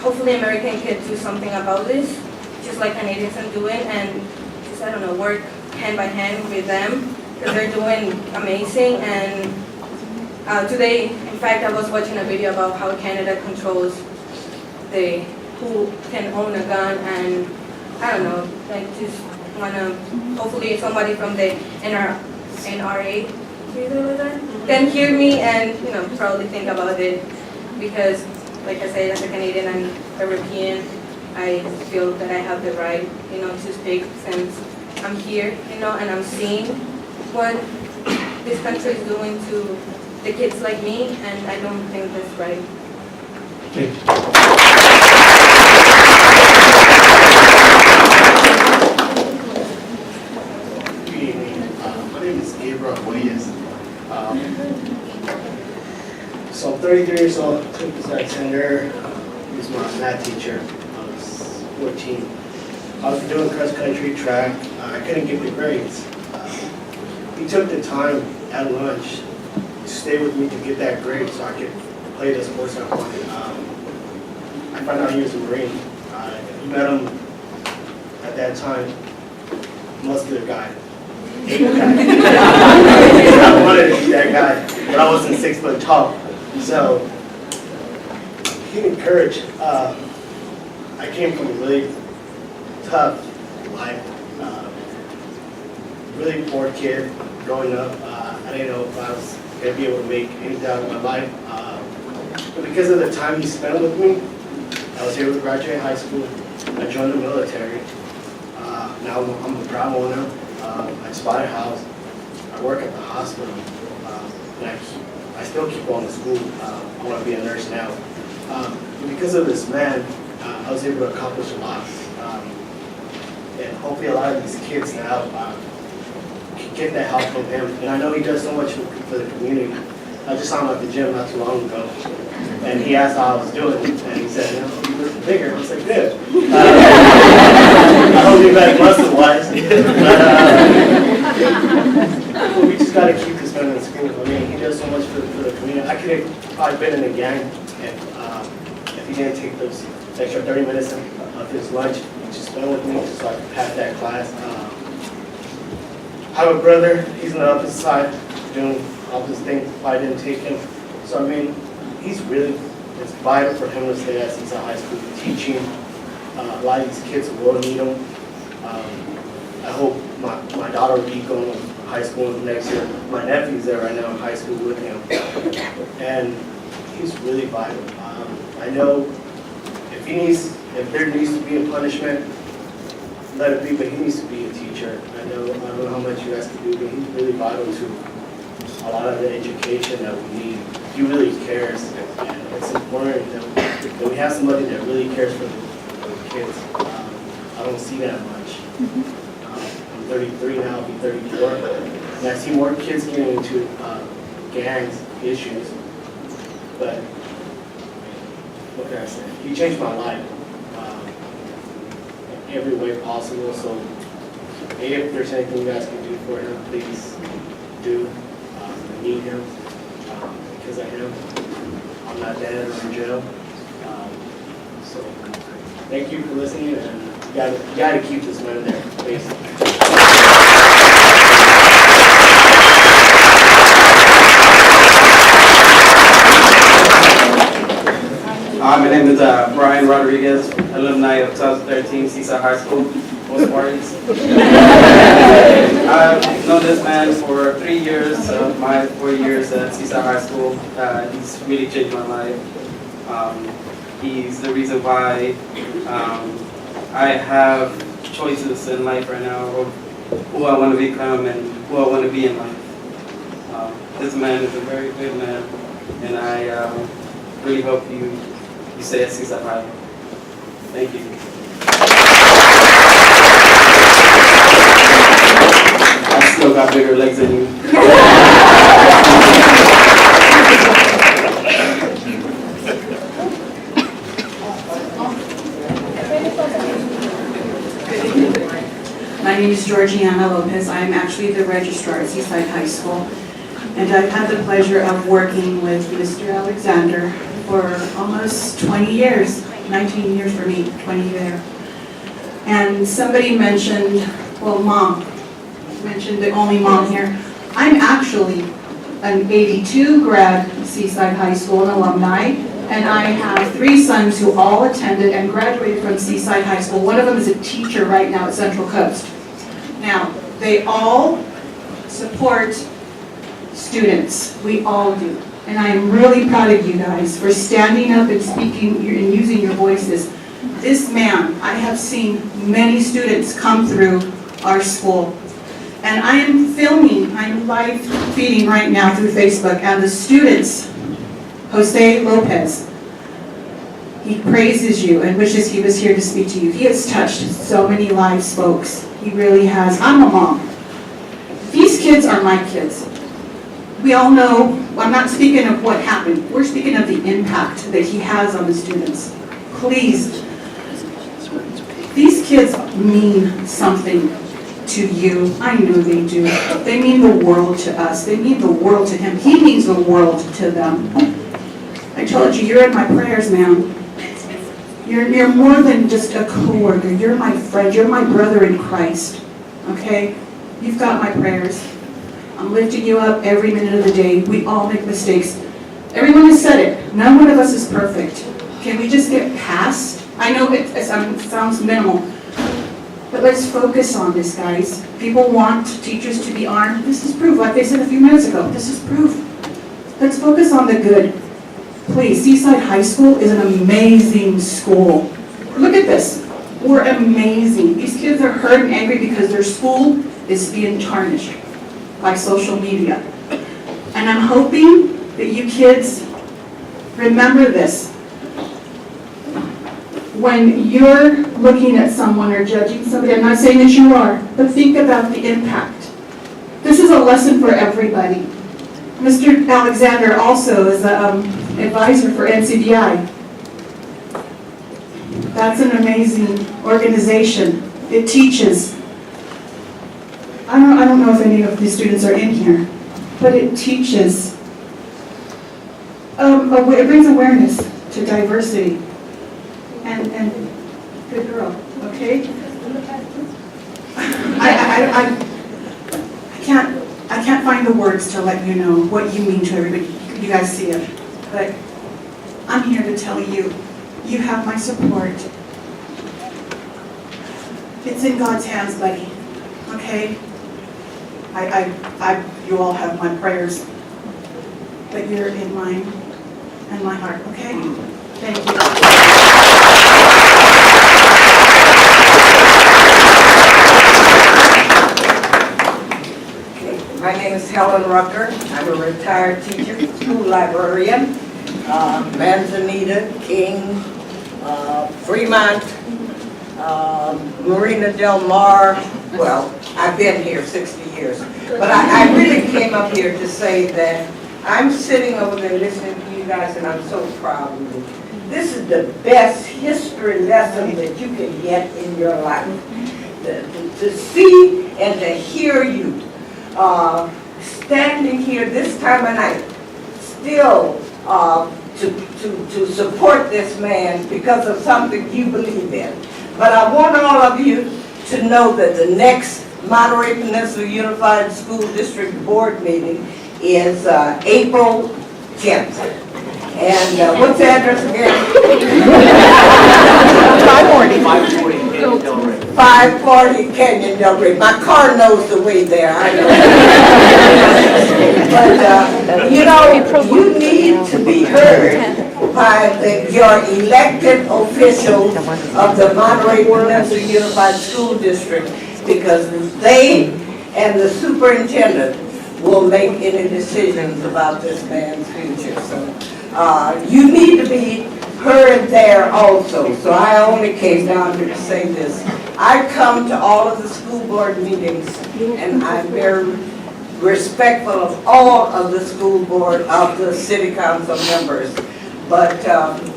Hopefully Americans can do something about this, just like Canadians are doing, and just, work hand by hand with them, because they're doing amazing. And today, in fact, I was watching a video about how Canada controls who can own a gun, and just wanna, hopefully somebody from the NRA can hear me and probably think about it, because like I said, as a Canadian and European, I feel that I have the right, to speak since I'm here, and I'm seeing what this country is doing to the kids like me, and I don't think that's right. name is Gabriel Reyes. So I'm 33 years old, took this Alexander. He was my math teacher. I was 14. I was doing cross country track. I couldn't get the grades. He took the time at lunch to stay with me to get that grade so I could play the sports I wanted. I found out he was a Marine. I met him at that time, muscular guy. I wanted to be that guy, but I wasn't 6 foot tall. So he encouraged. I came from a really tough life, really poor kid growing up. I didn't know if I was going to be able to make anything out of my life. But because of the time he spent with me, I was able to graduate high school. I joined the military. Now I'm a proud owner. I just bought a house. I work at the hospital. And I still keep going to school. I want to be a nurse now. Because of this man, I was able to accomplish a lot. And hopefully a lot of these kids now can get that help from him. And I know he does so much for the community. I just saw him at the gym not too long ago. And he asked how I was doing. And he said, you know, you look bigger. I was like, good. I hope you're back muscle-wise. But we just got to keep this man in school. I mean, he does so much for the community. I could have probably been in a gang if he didn't take those extra 30 minutes of his lunch to spend with me so I could pass that class. I have a brother. He's on the opposite side doing all these things. I didn't take him. So, I mean, it's vital for him to stay at Seaside High School teaching. A lot of these kids will need him. I hope my daughter will be going to high school next year. My nephew's there right now in high school with him. And he's really vital. I know if there needs to be a punishment, let it be, but he needs to be a teacher. I don't know how much you guys can do, but he's really vital to a lot of the education that we need. He really cares, and it's important that we have somebody that really cares for the kids. I don't see that much. I'm 33 now, I'll be 34, and I see more kids getting into gangs issues, but what can I say? He changed my life in every way possible, so if there's anything you guys can do for him, please do. I need him because of him. I'm not dead or in jail. So thank you for listening, and you gotta keep this man there, please. My name is Brian Rodriguez, alumni of 2013 Seaside High School, most parties. I've known this man for 3 years, my 4 years at Seaside High School. He's really changed my life. He's the reason why I have choices in life right now of who I want to become and who I want to be in life. This man is a very good man, and I really hope you stay at Seaside High. Thank you. I still got bigger legs than you. My name is Georgiana Lopez. I'm actually the registrar at Seaside High School. And I've had the pleasure of working with Mr. Alexander for almost 20 years, 19 years for me, 20 there. And somebody mentioned, well, Mom, mentioned the only mom here. I'm actually an 82 grad Seaside High School, an alumni, and I have 3 sons who all attended and graduated from Seaside High School. One of them is a teacher right now at Central Coast. Now, they all support students. We all do. And I am really proud of you guys for standing up and speaking and using your voices. This man, I have seen many students come through our school. And I am filming, I'm live feeding right now through Facebook, and the students, Jose Lopez, he praises you and wishes he was here to speak to you. He has touched so many lives, folks. He really has. I'm a mom. These kids are my kids. We all know, I'm not speaking of what happened, we're speaking of the impact that he has on the students. Please, these kids mean something to you. I know they do. They mean the world to us. They mean the world to him. He means the world to them. I told you, you're in my prayers, man. You're more than just a coworker. You're my friend. You're my brother in Christ. Okay? You've got my prayers. I'm lifting you up every minute of the day. We all make mistakes. Everyone has said it. None one of us is perfect. Can we just get past? I know it sounds minimal, but let's focus on this, guys. People want teachers to be armed. This is proof, like they said a few minutes ago. This is proof. Let's focus on the good. Please, Seaside High School is an amazing school. Look at this. We're amazing. These kids are hurt and angry because their school is being tarnished by social media. And I'm hoping that you kids remember this. When you're looking at someone or judging somebody, I'm not saying that you are, but think about the impact. This is a lesson for everybody. Mr. Alexander also is an advisor for NCBI. That's an amazing organization. It teaches. I don't know if any of these students are in here, but it teaches. It brings awareness to diversity. And good girl, okay? I can't find the words to let you know what you mean to everybody. You guys see it. But I'm here to tell you, you have my support. It's in God's hands, buddy. Okay? You all have my prayers. But you're in mine and my heart, okay? Thank you. My name is Helen Rucker. I'm a retired teacher, school librarian. Manzanita, King, Fremont, Marina Del Mar. Well, I've been here 60 years. But I really came up here to say that I'm sitting over there listening to you guys, and I'm so proud of you. This is the best history lesson that you can get in your life. To see and to hear you standing here this time of night, still to support this man because of something you believe in. But I want all of you to know that the next Monterey Peninsula Unified School District Board meeting is April 10th. And what's the address again? 540 Canyon Del Rey. 540 Canyon Del Rey. My car knows the way there. I know. But you know, you need to be heard by your elected officials of the Monterey Peninsula Unified School District, because they and the superintendent will make any decisions about this man's future. So you need to be heard there also. So I only came down here to say this. I come to all of the school board meetings, and I'm very respectful of all of the school board, of the city council members. But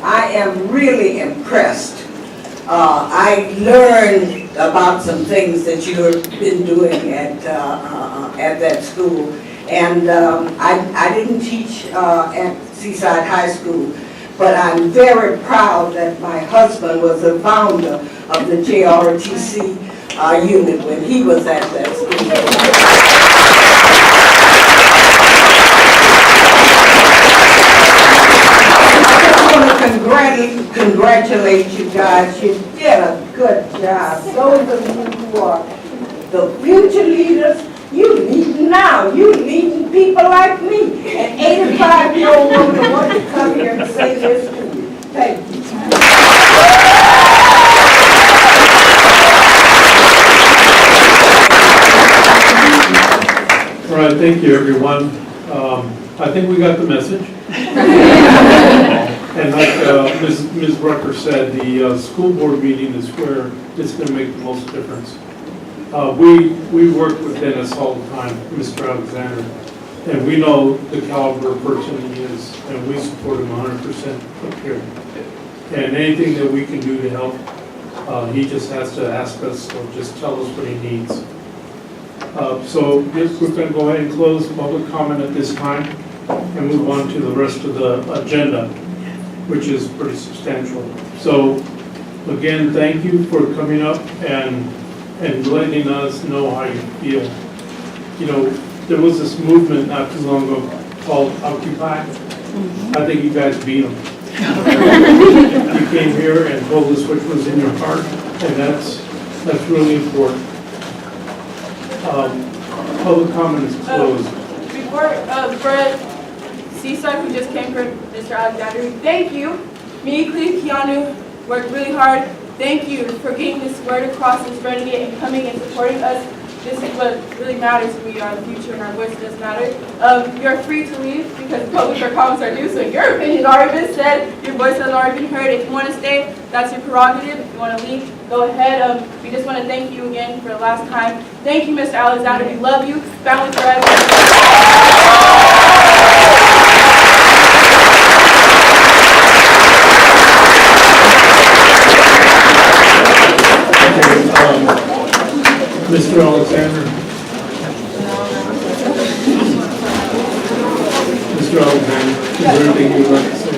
I am really impressed. I learned about some things that you have been doing at that school. And I didn't teach at Seaside High School, but I'm very proud that my husband was the founder of the JRTC unit when he was at that school. Congratulate you guys. You did a good job. Those of you who are the future leaders, you leading now. You leading people like me. An 85-year-old woman wants to come here and say this to you. Thank you. All right, thank you, everyone. I think we got the message. And like Ms. Rucker said, the school board meeting is where it's going to make the most difference. We work with Dennis all the time, Mr. Alexander, and we know the caliber of person he is, and we support him 100% up here. And anything that we can do to help, he just has to ask us, or just tell us what he needs. So yes, we're going to go ahead and close public comment at this time and move on to the rest of the agenda, which is pretty substantial. So again, thank you for coming up and letting us know how you feel. You know, there was this movement not too long ago called Occupy. I think you guys beat them. You came here and told us which was in your heart, and that's really important. Public comment is closed. Before, Fred, Seaside, who just came from Mr. Alexander, thank you. Me, Cleve, Keanu worked really hard. Thank you for getting this word across and spreading it and coming and supporting us. This is what really matters. We are the future and our voice does matter. You're free to leave because public or comments are due, so your opinion already been said, your voice has already been heard. If you want to stay, that's your prerogative. If you want to leave, go ahead. We just want to thank you again for the last time. Thank you, Mr. Alexander. We love you. Family forever. Mr. Alexander. Mr. Alexander, is there anything you'd like to say?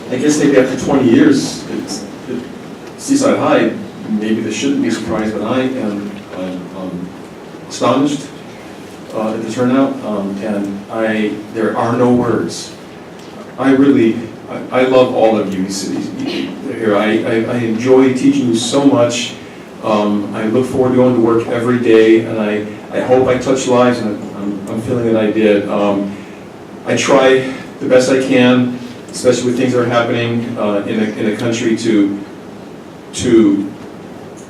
I guess maybe after 20 years, Seaside High, maybe this shouldn't be surprised, but I am astonished at the turnout, and there are no words. I love all of you here. I enjoy teaching you so much. I look forward to going to work every day, and I hope I touch lives, and I'm feeling that I did. I try the best I can, especially with things that are happening in a country, to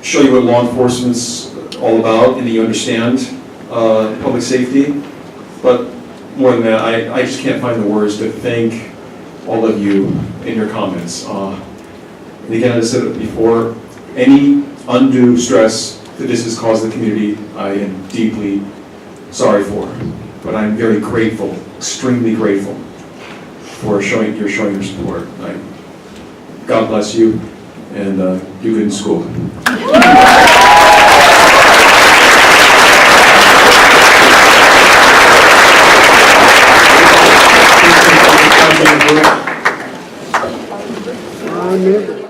show you what law enforcement's all about and that you understand public safety. But more than that, I just can't find the words to thank all of you in your comments. And again, as I said before, any undue stress that this has caused the community, I am deeply sorry for. But I'm very grateful, extremely grateful for showing your support. God bless you, and do good in school. Amen.